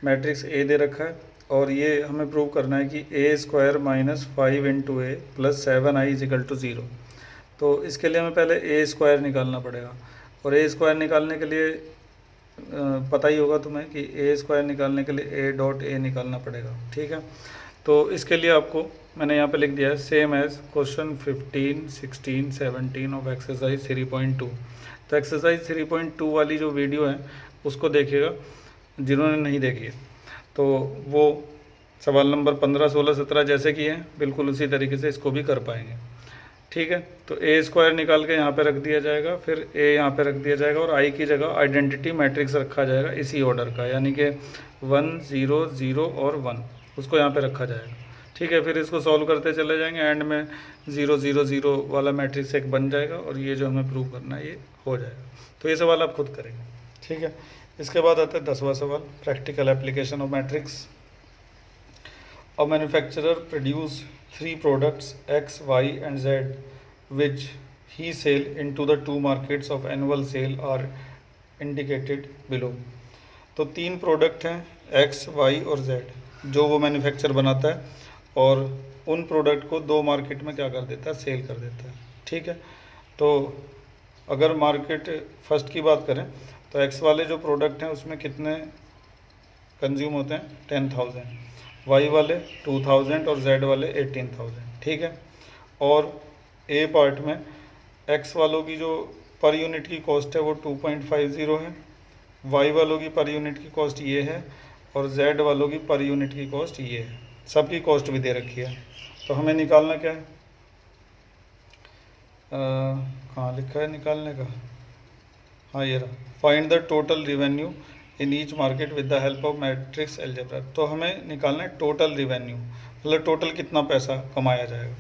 मैट्रिक्स ए दे रखा है और ये हमें प्रूव करना है कि a² minus 5 into A plus 7i is equal to 0। तो इसके लिए हमें पहले a² निकालना पड़ेगा, और a² निकालने के लिए पता ही होगा तुम्हें कि a² निकालने के लिए a.a निकालना पड़ेगा, ठीक है। तो इसके लिए आपको मैंने यहाँ पे लिख दिया है same as question 15, 16, 17 of exercise 3.2। तो एक्सरसाइज 3.2 वाली जो वीडियो है उसको देखिएगा जिन्होंने नहीं देखी है, तो वो सवाल नंबर 15, 16, 17 जैसे कि हैं बिल्कुल उसी तरीके से इसको भी कर पाएंगे, ठीक है। तो a² निकाल के यहाँ पे रख दिया जाएगा, फिर a यहाँ पे रख दिया जाएगा और i की जगह आइडेंटिटी मैट्रिक्स रखा जाएगा इसी ऑर्डर का, यानी कि 1 0 0 और 1 उसको यहाँ पे रखा जाएगा, ठीक है। फिर इसको सॉल्व करते चले जाएंगे, एंड में 0 0 0 वाला मैट्रिक्स एक बन जाएगा और ये जो हमें प्रूव करना है ये हो जाएगा। तो ये सवाल आप खुद करेंगे, ठीक है। इसके बाद आता है 10वां सवाल, practical application of matrix. A manufacturer produce 3 products X, Y and Z which he sell into the 2 markets of annual sale are indicated below। तो 3 प्रोडक्ट हैं X, Y और Z जो वो मैन्युफैक्चर बनाता है और उन प्रोडक्ट को 2 मार्केट में क्या कर देता है, सेल कर देता है, ठीक है। तो अगर मार्केट फर्स्ट की बात करें तो X वाले जो प्रोडक्ट हैं उसमें कितने कंज्यूम होते हैं 10,000, वाई वाले 2,000 और जेड वाले 18,000, ठीक है। और ए पार्ट में एक्स वालों की जो पर यूनिट की कॉस्ट है वो 2.50 है, वाई वालों की पर यूनिट की कॉस्ट ये है और जेड वालों की पर यूनिट की कॉस्ट ये है। सबकी कॉस्ट भी दे रखी है। तो हमें निकालना क्या है, कहाँ लिखा है निकालने का, हाँ ये रहा, find the total revenue in each market with the help of matrix algebra. तो हमें निकालना है टोटल रिवेन्यू, मतलब टोटल कितना पैसा कमाया जाएगा।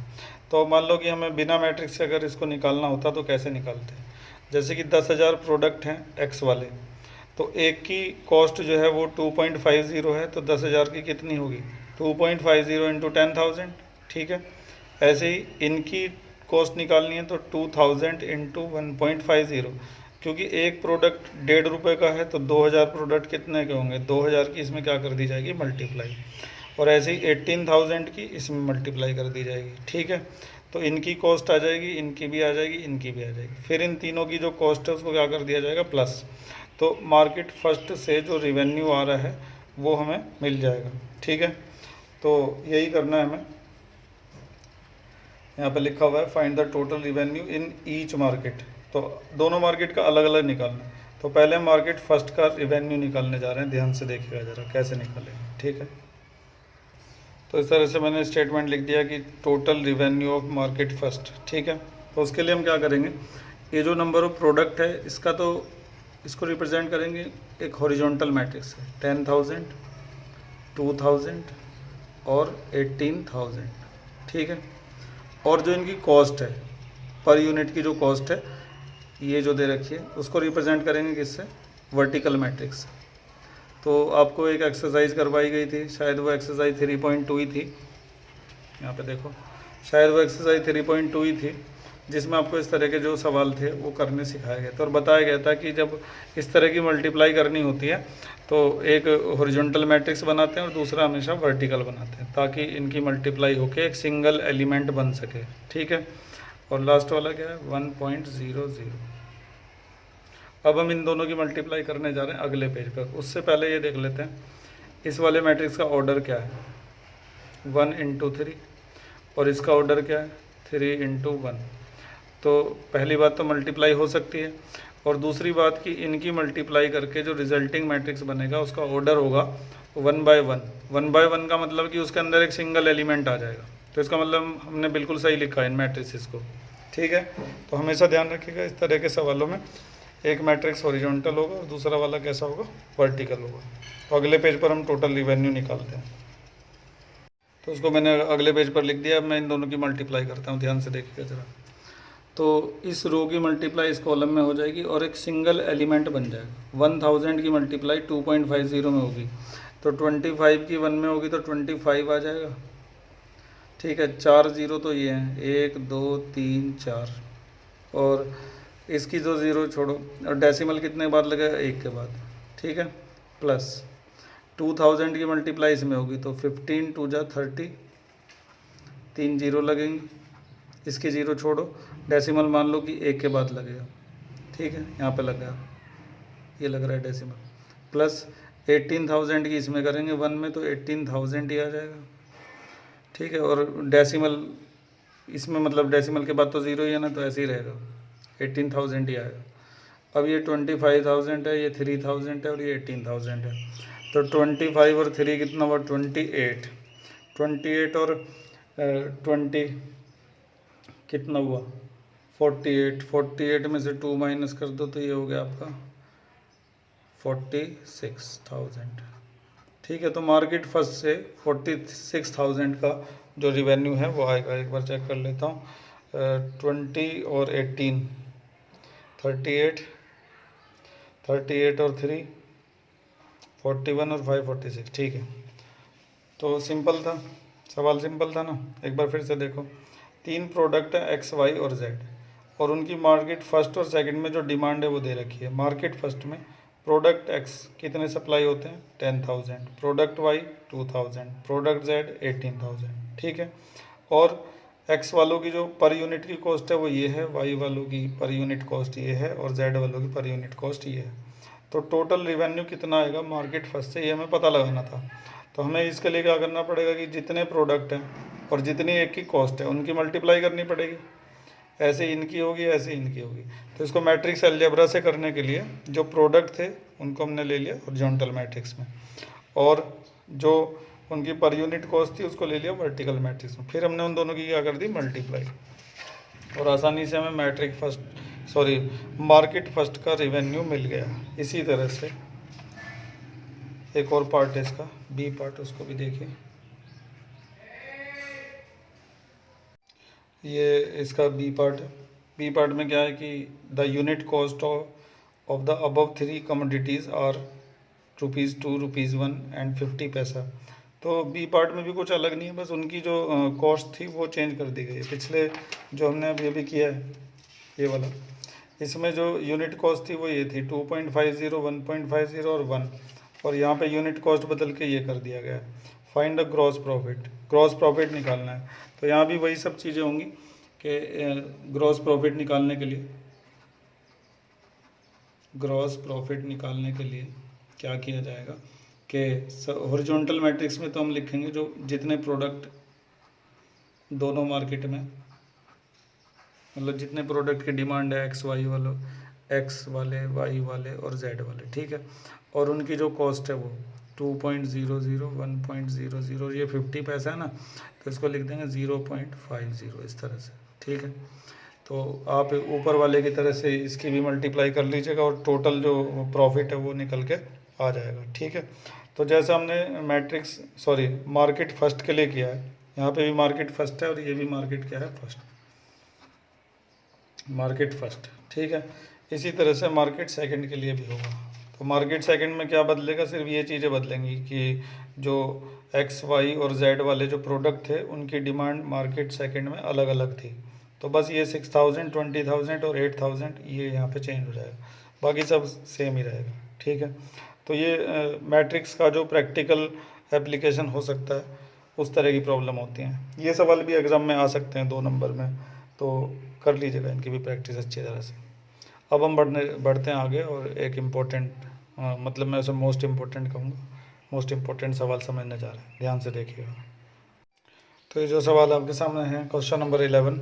तो मान लो कि हमें बिना मैट्रिक्स से अगर इसको निकालना होता तो कैसे निकालते हैं, जैसे कि 10,000 प्रोडक्ट हैं एक्स वाले, तो एक की कॉस्ट जो है वो 2.50 है, तो 10,000 की कितनी होगी 2.50 इंटू 10,000, ठीक है। ऐसे ही इनकी कॉस्ट निकालनी है तो 2,000 इंटू 1.50, क्योंकि एक प्रोडक्ट 1.5 रुपये का है तो 2,000 प्रोडक्ट कितने के होंगे, 2,000 की इसमें क्या कर दी जाएगी मल्टीप्लाई, और ऐसे ही 18,000 की इसमें मल्टीप्लाई कर दी जाएगी, ठीक है। तो इनकी कॉस्ट आ जाएगी, इनकी भी आ जाएगी, इनकी भी आ जाएगी, फिर इन तीनों की जो कॉस्ट है उसको क्या कर दिया जाएगा प्लस। तो मार्केट फर्स्ट से जो रिवेन्यू आ रहा है वो हमें मिल जाएगा, ठीक है। तो यही करना है हमें, यहाँ पे लिखा हुआ है find the total revenue in each market. तो दोनों मार्केट का अलग अलग निकालना है। तो पहले मार्केट फर्स्ट का रिवेन्यू निकालने जा रहे हैं, ध्यान से देखिएगा ज़रा कैसे निकालेंगे, ठीक है। तो इस तरह से मैंने स्टेटमेंट लिख दिया कि total revenue of market first, ठीक है। तो उसके लिए हम क्या करेंगे, ये जो नंबर ऑफ प्रोडक्ट है इसका तो इसको रिप्रेजेंट करेंगे एक हॉरिजॉन्टल मैट्रिक्स है, 10,000, 2,000 और 18,000, ठीक है। और जो इनकी कॉस्ट है पर यूनिट की जो कॉस्ट है ये जो दे रखी है उसको रिप्रेजेंट करेंगे किससे, वर्टिकल मैट्रिक्स। तो आपको एक एक्सरसाइज करवाई गई थी, शायद वो एक्सरसाइज 3.2 ही थी, यहाँ पे देखो, शायद वो एक्सरसाइज 3.2 ही थी, जिसमें आपको इस तरह के जो सवाल थे वो करने सिखाया गया था और बताया गया था कि जब इस तरह की मल्टीप्लाई करनी होती है तो एक हॉरिजॉन्टल मैट्रिक्स बनाते हैं और दूसरा हमेशा वर्टिकल बनाते हैं, ताकि इनकी मल्टीप्लाई होके एक सिंगल एलिमेंट बन सके, ठीक है। और लास्ट वाला क्या है 1.00। अब हम इन दोनों की मल्टीप्लाई करने जा रहे हैं अगले पेज पर। उससे पहले ये देख लेते हैं इस वाले मैट्रिक्स का ऑर्डर क्या है, 1 इंटू 3, और इसका ऑर्डर क्या है 3 इंटू 1। तो पहली बात तो मल्टीप्लाई हो सकती है, और दूसरी बात कि इनकी मल्टीप्लाई करके जो रिजल्टिंग मैट्रिक्स बनेगा उसका ऑर्डर होगा 1 बाय 1। 1 बाय 1 का मतलब कि उसके अंदर एक सिंगल एलिमेंट आ जाएगा। तो इसका मतलब हमने बिल्कुल सही लिखा है इन मैट्रिक्स को, ठीक है। तो हमेशा ध्यान रखिएगा इस तरह के सवालों में एक मैट्रिक्स हॉरिजॉन्टल होगा और दूसरा वाला कैसा होगा, वर्टिकल होगा। तो अगले पेज पर हम टोटल रिवेन्यू निकालते हैं। तो उसको मैंने अगले पेज पर लिख दिया। अब मैं इन दोनों की मल्टीप्लाई करता हूँ, ध्यान से देखिएगा ज़रा। तो इस रो की मल्टीप्लाई इस कॉलम में हो जाएगी और एक सिंगल एलिमेंट बन जाएगा। 1000 की मल्टीप्लाई 2.50 में होगी, तो 25 की 1 में होगी तो 25 आ जाएगा, ठीक है। 4 जीरो तो ये हैं, 1 2 3 4, और इसकी जो ज़ीरो छोड़ो, और डेसिमल कितने के बाद लगेगा, 1 के बाद, ठीक है। प्लस 2000 की मल्टीप्लाई इसमें होगी तो 15 2 जा 30, 3 जीरो लगेंगे, इसकी ज़ीरो छोड़ो, डेसिमल मान लो कि 1 के बाद लगेगा, ठीक है। यहाँ पे लग गया, ये लग रहा है डेसिमल। प्लस 18,000 की इसमें करेंगे 1 में तो 18,000 ही आ जाएगा, ठीक है। और डेसिमल इसमें मतलब डेसिमल के बाद तो ज़ीरो ही है ना, तो ऐसे ही रहेगा, 18,000 ही आएगा। अब ये 25,000 है, ये 3,000 है और ये 18,000 है। तो 25 और 3 कितना हुआ 28, 28 और 20 कितना हुआ 48, 48 में से 2 माइनस कर दो तो ये हो गया आपका 46,000, ठीक है। तो मार्केट फर्स्ट से 46,000 का जो रिवेन्यू है वो आएगा। एक बार चेक कर लेता हूँ, 20 और 18, 38, 38 और 3 41 और 5 46, ठीक है। तो सिंपल था, सवाल सिंपल था ना। एक बार फिर से देखो, 3 प्रोडक्ट है एक्स वाई और जेड, और उनकी मार्केट फर्स्ट और सेकंड में जो डिमांड है वो दे रखी है। मार्केट फर्स्ट में प्रोडक्ट एक्स कितने सप्लाई होते हैं 10,000, प्रोडक्ट वाई 2,000, प्रोडक्ट जेड 18,000, ठीक है। और एक्स वालों की जो पर यूनिट की कॉस्ट है वो ये है, वाई वालों की पर यूनिट कॉस्ट ये है, और जेड वालों की पर यूनिट कॉस्ट ये है। तो टोटल रिवेन्यू कितना आएगा मार्केट फर्स्ट से, ये हमें पता लगाना था। तो हमें इसके लिए क्या करना पड़ेगा कि जितने प्रोडक्ट हैं और जितनी एक की कॉस्ट है उनकी मल्टीप्लाई करनी पड़ेगी। ऐसे इनकी होगी, ऐसे इनकी होगी। तो इसको मैट्रिक्स अलजेब्रा से करने के लिए जो प्रोडक्ट थे उनको हमने ले लिया हॉरिजॉन्टल मैट्रिक्स में, और जो उनकी पर यूनिट कॉस्ट थी उसको ले लिया वर्टिकल मैट्रिक्स में। फिर हमने उन दोनों की क्या कर दी मल्टीप्लाई, और आसानी से हमें मार्केट फर्स्ट का रिवेन्यू मिल गया। इसी तरह से एक और पार्ट है इसका, बी पार्ट, उसको भी देखिए। ये इसका बी पार्ट है। बी पार्ट में क्या है कि the unit cost of the above 3 commodities are ₹2, ₹1 and 50 paisa. तो बी पार्ट में भी कुछ अलग नहीं है, बस उनकी जो कॉस्ट थी वो चेंज कर दी गई है। पिछले जो हमने अभी किया है ये वाला, इसमें जो यूनिट कॉस्ट थी वो ये थी 2.50, 1.50 और 1, और यहाँ पे यूनिट कॉस्ट बदल के ये कर दिया गया है find the gross profit. Gross profit निकालना है, तो यहाँ भी वही सब चीज़ें होंगी कि ग्रॉस प्रॉफिट निकालने के लिए क्या किया जाएगा कि हॉरिजॉन्टल मैट्रिक्स में तो हम लिखेंगे जो जितने प्रोडक्ट दोनों मार्केट में, मतलब जितने प्रोडक्ट की डिमांड है एक्स वाले, वाई वाले और जेड वाले, ठीक है, और उनकी जो कॉस्ट है वो 2.00, 1.00 और ये 50 पैसा है ना, तो इसको लिख देंगे 0.50 इस तरह से, ठीक है। तो आप ऊपर वाले की तरह से इसकी भी मल्टीप्लाई कर लीजिएगा और टोटल जो प्रॉफिट है वो निकल के आ जाएगा, ठीक है। तो जैसे हमने मार्केट फर्स्ट के लिए किया है, यहाँ पे भी मार्केट फर्स्ट है और ये भी मार्केट क्या है मार्केट फर्स्ट, ठीक है। इसी तरह से मार्केट सेकंड के लिए भी होगा। तो मार्केट सेकंड में क्या बदलेगा, सिर्फ ये चीज़ें बदलेंगी कि जो एक्स वाई और जेड वाले जो प्रोडक्ट थे उनकी डिमांड मार्केट सेकंड में अलग अलग थी। तो बस ये 6000, 20,000 और 8000 ये यहाँ पे चेंज हो जाएगा, बाकी सब सेम ही रहेगा, ठीक है। तो ये मैट्रिक्स का जो प्रैक्टिकल एप्लीकेशन हो सकता है उस तरह की प्रॉब्लम होती हैं। ये सवाल भी एग्ज़ाम में आ सकते हैं 2 नंबर में, तो कर लीजिएगा इनकी भी प्रैक्टिस अच्छी तरह से। अब हम बढ़ते हैं आगे, और एक इम्पोर्टेंट मतलब मैं उसे मोस्ट इम्पोर्टेंट कहूँगा, मोस्ट इम्पोर्टेंट सवाल समझने जा रहे हैं, ध्यान से देखिएगा। तो ये जो सवाल आपके सामने है क्वेश्चन नंबर 11,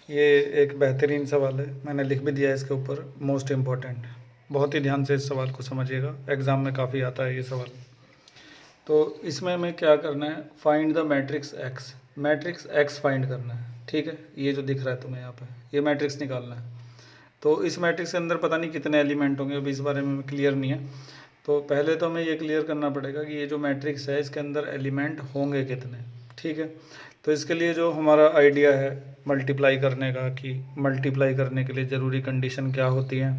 ये एक बेहतरीन सवाल है, मैंने लिख भी दिया है इसके ऊपर मोस्ट इम्पोर्टेंट। बहुत ही ध्यान से इस सवाल को समझिएगा, एग्ज़ाम में काफ़ी आता है ये सवाल। तो इसमें हमें क्या करना है, find the matrix x find करना है, ठीक है। ये जो दिख रहा है तुम्हें यहाँ पे, ये मैट्रिक्स निकालना है। तो इस मैट्रिक्स के अंदर पता नहीं कितने एलिमेंट होंगे, अभी इस बारे में क्लियर नहीं है। तो पहले तो हमें ये क्लियर करना पड़ेगा कि ये जो मैट्रिक्स है इसके अंदर एलिमेंट होंगे कितने, ठीक है। तो इसके लिए जो हमारा आइडिया है मल्टीप्लाई करने का, कि मल्टीप्लाई करने के लिए ज़रूरी कंडीशन क्या होती है,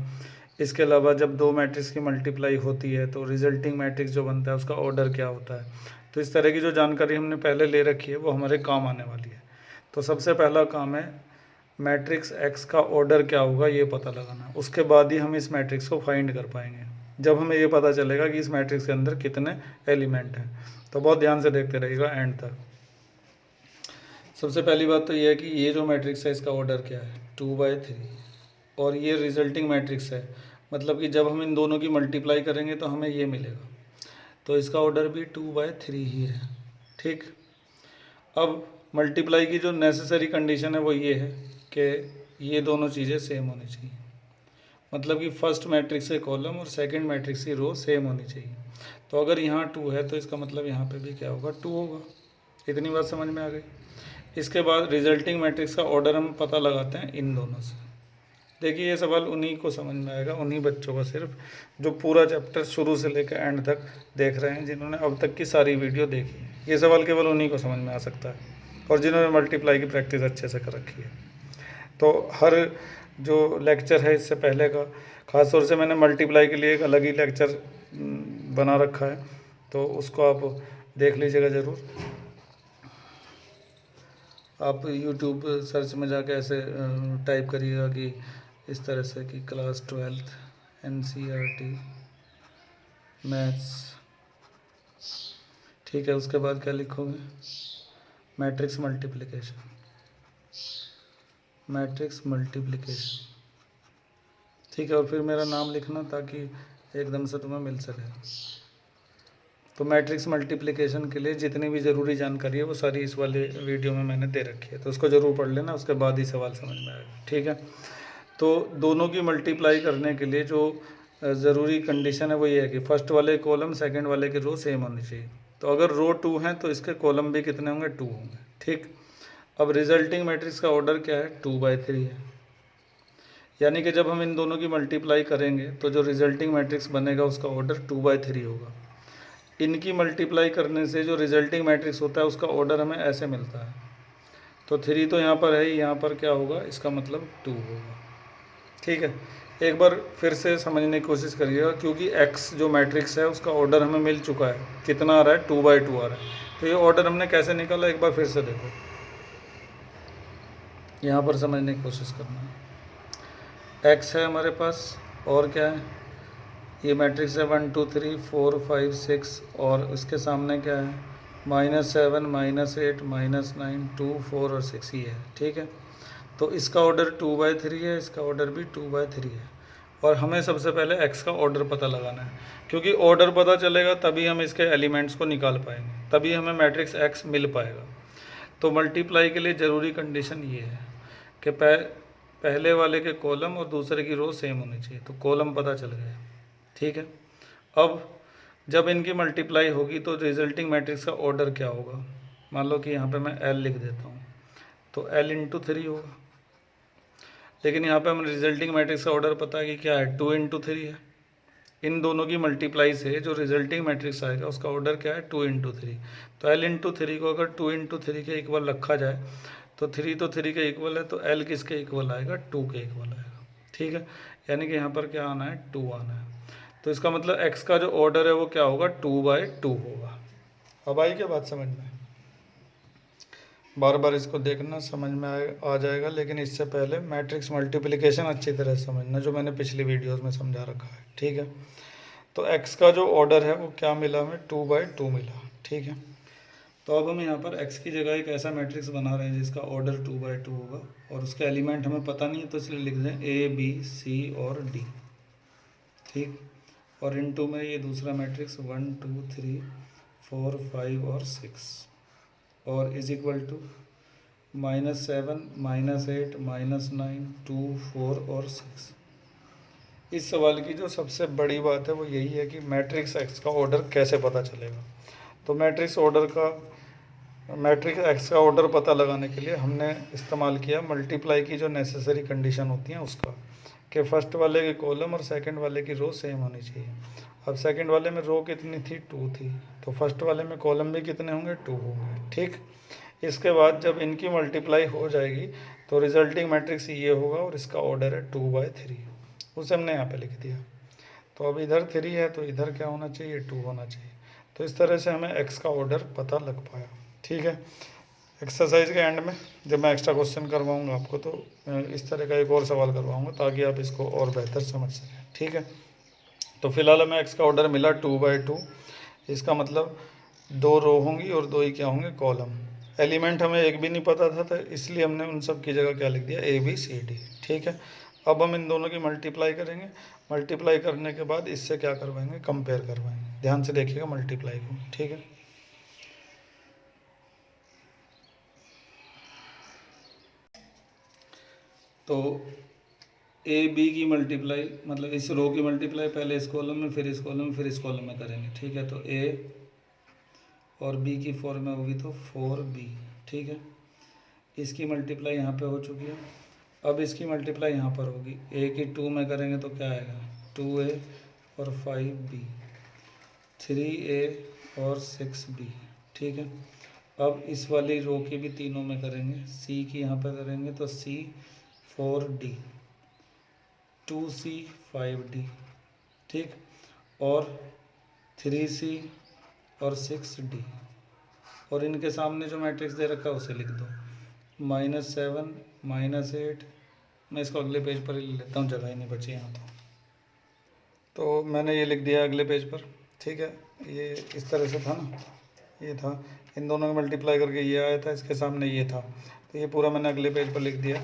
इसके अलावा जब 2 मैट्रिक्स की मल्टीप्लाई होती है तो रिजल्टिंग मैट्रिक्स जो बनता है उसका ऑर्डर क्या होता है, तो इस तरह की जो जानकारी हमने पहले ले रखी है वो हमारे काम आने वाली है। तो सबसे पहला काम है मैट्रिक्स एक्स का ऑर्डर क्या होगा ये पता लगाना, उसके बाद ही हम इस मैट्रिक्स को फाइंड कर पाएंगे, जब हमें ये पता चलेगा कि इस मैट्रिक्स के अंदर कितने एलिमेंट हैं। तो बहुत ध्यान से देखते रहिएगा एंड तक। सबसे पहली बात तो ये है कि ये जो मैट्रिक्स है इसका ऑर्डर क्या है 2/3, और ये रिजल्टिंग मैट्रिक्स है, मतलब कि जब हम इन दोनों की मल्टीप्लाई करेंगे तो हमें ये मिलेगा, तो इसका ऑर्डर भी 2/3 ही है, ठीक। अब मल्टीप्लाई की जो नेसेसरी कंडीशन है वो ये है कि ये दोनों चीज़ें सेम होनी चाहिए, मतलब कि फर्स्ट मैट्रिक्स के कॉलम और सेकंड मैट्रिक्स की रो सेम होनी चाहिए। तो अगर यहाँ 2 है तो इसका मतलब यहाँ पे भी क्या होगा 2 होगा। इतनी बात समझ में आ गई। इसके बाद रिजल्टिंग मैट्रिक्स का ऑर्डर हम पता लगाते हैं इन दोनों से। देखिए ये सवाल उन्हीं को समझ में आएगा, उन्हीं बच्चों को सिर्फ जो पूरा चैप्टर शुरू से लेकर एंड तक देख रहे हैं, जिन्होंने अब तक की सारी वीडियो देखी है। ये सवाल केवल उन्हीं को समझ में आ सकता है, और जिन्होंने मल्टीप्लाई की प्रैक्टिस अच्छे से कर रखी है। तो हर जो लेक्चर है इससे पहले का, ख़ास तौर से मैंने मल्टीप्लाई के लिए एक अलग ही लेक्चर बना रखा है, तो उसको आप देख लीजिएगा ज़रूर। आप YouTube सर्च में जाके ऐसे टाइप करिएगा कि इस तरह से कि क्लास 12th NCERT मैथ्स, ठीक है। उसके बाद क्या लिखोगे, मैट्रिक्स मल्टीप्लिकेशन, ठीक है। और फिर मेरा नाम लिखना ताकि एकदम से तुम्हें मिल सके। तो मैट्रिक्स मल्टीप्लिकेशन के लिए जितनी भी ज़रूरी जानकारी है वो सारी इस वाले वीडियो में मैंने दे रखी है, तो उसको ज़रूर पढ़ लेना, उसके बाद ही सवाल समझ में आएगा। ठीक है, तो दोनों की मल्टीप्लाई करने के लिए जो ज़रूरी कंडीशन है वो ये है कि फर्स्ट वाले कॉलम सेकंड वाले की रो सेम होनी चाहिए। तो अगर रो 2 हैं तो इसके कॉलम भी कितने होंगे, 2 होंगे। ठीक, अब रिजल्टिंग मैट्रिक्स का ऑर्डर क्या है, 2/3 है। यानी कि जब हम इन दोनों की मल्टीप्लाई करेंगे तो जो रिजल्टिंग मैट्रिक्स बनेगा उसका ऑर्डर 2/3 होगा। इनकी मल्टीप्लाई करने से जो रिजल्टिंग मैट्रिक्स होता है उसका ऑर्डर हमें ऐसे मिलता है। तो 3 तो यहाँ पर है ही, यहाँ पर क्या होगा, इसका मतलब 2 होगा। ठीक है, एक बार फिर से समझने की कोशिश करिएगा, क्योंकि x जो मैट्रिक्स है उसका ऑर्डर हमें मिल चुका है, कितना आ रहा है, 2/2 आ रहा है। तो ये ऑर्डर हमने कैसे निकाला, एक बार फिर से देखो, यहाँ पर समझने की कोशिश करना है। x है हमारे पास, और क्या है, ये मैट्रिक्स है 1 2 3 4 5 6, और इसके सामने क्या है, -7 -8 -9 2 4 और 6 ही है। ठीक है, तो इसका ऑर्डर 2/3 है, इसका ऑर्डर भी 2/3 है। और हमें सबसे पहले x का ऑर्डर पता लगाना है, क्योंकि ऑर्डर पता चलेगा तभी हम इसके एलिमेंट्स को निकाल पाएंगे, तभी हमें मैट्रिक्स x मिल पाएगा। तो मल्टीप्लाई के लिए ज़रूरी कंडीशन ये है कि पहले वाले के कॉलम और दूसरे की रो सेम होनी चाहिए। तो कॉलम पता चल गया। ठीक है, अब जब इनकी मल्टीप्लाई होगी तो रिजल्टिंग मैट्रिक्स का ऑर्डर क्या होगा, मान लो कि यहाँ पे मैं l लिख देता हूँ, तो l × 3 होगा। लेकिन यहाँ पे हम रिजल्टिंग मैट्रिक्स का ऑर्डर पता है कि क्या है, 2 × 3 है। इन दोनों की मल्टीप्लाई से जो रिजल्टिंग मैट्रिक्स आएगा उसका ऑर्डर क्या है, 2 × 3। तो l × 3 को अगर 2 × 3 के इक्वल रखा जाए तो 3 तो 3 के इक्वल है, तो l किसके इक्वल आएगा, 2 के इक्वल आएगा। ठीक है, यानी कि यहाँ पर क्या आना है, 2 आना है। तो इसका मतलब x का जो ऑर्डर है वो क्या होगा, 2/2 होगा। अब आई क्या बात समझ में, बार बार इसको देखना, समझ में आ जाएगा। लेकिन इससे पहले मैट्रिक्स मल्टीप्लिकेशन अच्छी तरह समझना, जो मैंने पिछली वीडियोस में समझा रखा है। ठीक है, तो x का जो ऑर्डर है वो क्या मिला हमें, 2/2 मिला। ठीक है, तो अब हम यहाँ पर x की जगह एक ऐसा मैट्रिक्स बना रहे हैं जिसका ऑर्डर 2/2 होगा, और उसके एलिमेंट हमें पता नहीं है, तो इसलिए लिख दें A B C और D। ठीक, और इनटू में ये दूसरा मैट्रिक्स 1 2 3 4 5 और 6, और इज इक्वल टू -7 -8 -9 2 4 और 6। इस सवाल की जो सबसे बड़ी बात है वो यही है कि मैट्रिक्स x का ऑर्डर कैसे पता चलेगा। तो मैट्रिक्स x का ऑर्डर पता लगाने के लिए हमने इस्तेमाल किया मल्टीप्लाई की जो नेसेसरी कंडीशन होती हैं उसका, कि फर्स्ट वाले के कॉलम और सेकंड वाले की रो सेम होनी चाहिए। अब सेकंड वाले में रो कितनी थी, 2 थी, तो फर्स्ट वाले में कॉलम भी कितने होंगे, 2 होंगे। ठीक, इसके बाद जब इनकी मल्टीप्लाई हो जाएगी तो रिजल्टिंग मैट्रिक्स ये होगा, और इसका ऑर्डर है 2/3, उसे हमने यहाँ पे लिख दिया। तो अब इधर 3 है तो इधर क्या होना चाहिए, 2 होना चाहिए। तो इस तरह से हमें x का ऑर्डर पता लग पाया। ठीक है, एक्सरसाइज के एंड में जब मैं एक्स्ट्रा क्वेश्चन करवाऊँगा आपको तो इस तरह का एक और सवाल करवाऊँगा ताकि आप इसको और बेहतर समझ सकें। ठीक है, तो फिलहाल हमें x का ऑर्डर मिला 2/2। इसका मतलब 2 रो होंगी और 2 ही क्या होंगे, कॉलम। एलिमेंट हमें एक भी नहीं पता था, तो इसलिए हमने उन सब की जगह क्या लिख दिया, ABCD। ठीक है, अब हम इन दोनों की मल्टीप्लाई करेंगे। मल्टीप्लाई करने के बाद इससे क्या करवाएंगे, कंपेयर करवाएंगे। ध्यान से देखिएगा मल्टीप्लाई को। ठीक है, तो AB की मल्टीप्लाई मतलब इस रो की मल्टीप्लाई पहले इस कॉलम में, फिर इस कॉलम में, फिर इस कॉलम में करेंगे। ठीक है, तो A और B की 4 में होगी तो 4B। ठीक है, इसकी मल्टीप्लाई यहाँ पे हो चुकी है। अब इसकी मल्टीप्लाई यहाँ पर होगी, A की 2 में करेंगे तो क्या आएगा, 2A और 5B, 3A और 6B। ठीक है, अब इस वाली रो की भी तीनों में करेंगे, C की यहाँ पर करेंगे तो C 4D, 2C 5D। ठीक, और 3C और 6D, और इनके सामने जो मैट्रिक्स दे रखा है उसे लिख दो, -7 -8। मैं इसको अगले पेज पर ही ले लेता हूँ, जगह ही नहीं बची यहाँ तो मैंने ये लिख दिया अगले पेज पर। ठीक है, ये इस तरह से था ना, ये था, इन दोनों को मल्टीप्लाई करके ये आया था, इसके सामने ये था, तो ये पूरा मैंने अगले पेज पर लिख दिया।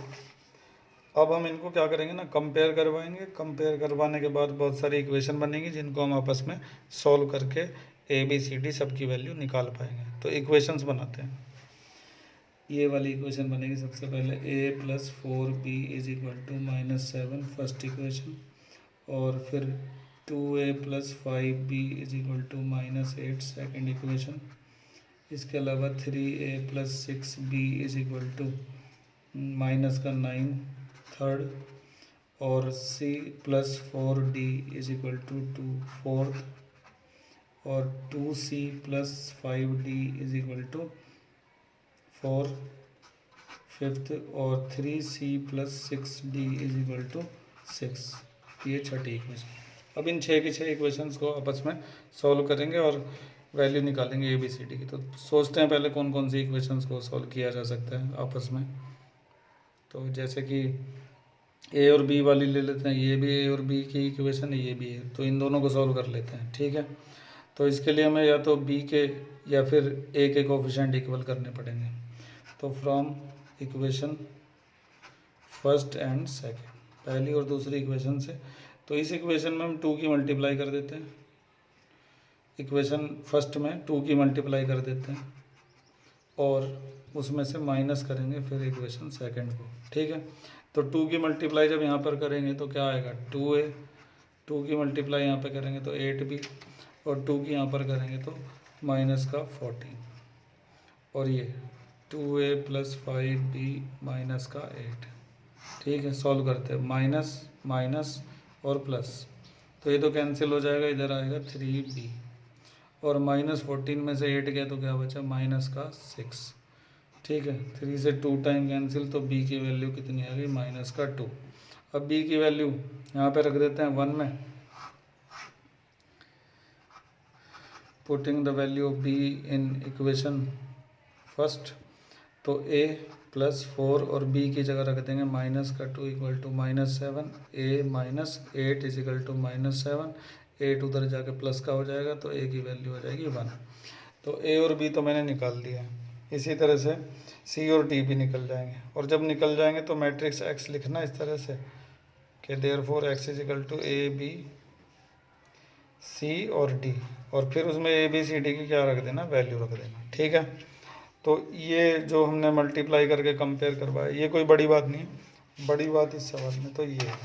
अब हम इनको क्या करेंगे ना, कंपेयर करवाएंगे। कंपेयर करवाने के बाद बहुत सारी इक्वेशन बनेंगी जिनको हम आपस में सॉल्व करके ABCD सबकी वैल्यू निकाल पाएंगे। तो इक्वेशंस बनाते हैं। ये वाली इक्वेशन बनेगी सबसे पहले a+4b = -7 फर्स्ट इक्वेशन, और फिर 2a+5b = -8 सेकेंड इक्वेशन। इसके अलावा 3a+6b -9 थर्ड, और c+4d = 2 फोर्थ, और 2c+5d = 4 फिफ्थ, और 3c+6d = 6। ये छठी इक्वेशन। अब इन 6 की 6 इक्वेशंस को आपस में सॉल्व करेंगे और वैल्यू निकालेंगे ABCD की। तो सोचते हैं पहले कौन कौन सी इक्वेशंस को सॉल्व किया जा सकता है आपस में। तो जैसे कि A और B वाली ले लेते हैं, ये भी A और B की इक्वेशन है, ये भी है, तो इन दोनों को सॉल्व कर लेते हैं। ठीक है, तो इसके लिए हमें या तो B के या फिर A के कोफिशिएंट इक्वल करने पड़ेंगे। तो from equation first and second, पहली और दूसरी इक्वेशन से, तो इस इक्वेशन में हम 2 की मल्टीप्लाई कर देते हैं, इक्वेशन फर्स्ट में 2 की मल्टीप्लाई कर देते हैं, और उसमें से माइनस करेंगे फिर इक्वेशन सेकंड को। ठीक है, तो 2 की मल्टीप्लाई जब यहाँ पर करेंगे तो क्या आएगा, 2a, 2 की मल्टीप्लाई यहाँ पे करेंगे तो 8b, और 2 की यहाँ पर करेंगे तो -14, और ये 2a+5b -8। ठीक है, सॉल्व करते हैं, माइनस माइनस और प्लस, तो ये तो कैंसिल हो जाएगा, इधर आएगा 3b, और -14 में से 8 गया तो क्या बचा, -6। ठीक है, 3 से 2 टाइम कैंसिल, तो b की वैल्यू कितनी आ गई, -2। अब b की वैल्यू यहाँ पे रख देते हैं 1 में, putting the value of b in equation first, तो a+4 और b की जगह रख देंगे -2 = -7, a -8 = -7, 8 उधर जाके प्लस का हो जाएगा, तो a की वैल्यू हो जाएगी 1। तो a और b तो मैंने निकाल दिया है। इसी तरह से c और d भी निकल जाएंगे, और जब निकल जाएंगे तो मैट्रिक्स x लिखना इस तरह से कि therefore x = a b c और d, और फिर उसमें ABCD की क्या रख देना, वैल्यू रख देना। ठीक है, तो ये जो हमने मल्टीप्लाई करके कंपेयर करवाया, ये कोई बड़ी बात नहीं है। बड़ी बात इस सवाल में तो ये है,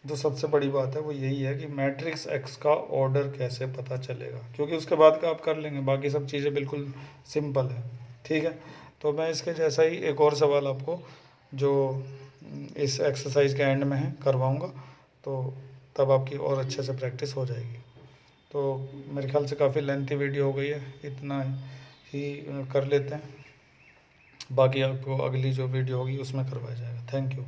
जो सबसे बड़ी बात है वो यही है कि मैट्रिक्स x का ऑर्डर कैसे पता चलेगा, क्योंकि उसके बाद का आप कर लेंगे, बाकी सब चीज़ें बिल्कुल सिंपल है। ठीक है, तो मैं इसके जैसा ही एक और सवाल आपको जो इस एक्सरसाइज के एंड में है करवाऊँगा, तो तब आपकी और अच्छे से प्रैक्टिस हो जाएगी। तो मेरे ख्याल से काफ़ी लेंथी वीडियो हो गई है, इतना ही कर लेते हैं, बाकी आपको अगली जो वीडियो होगी उसमें करवाया जाएगा। Thank you.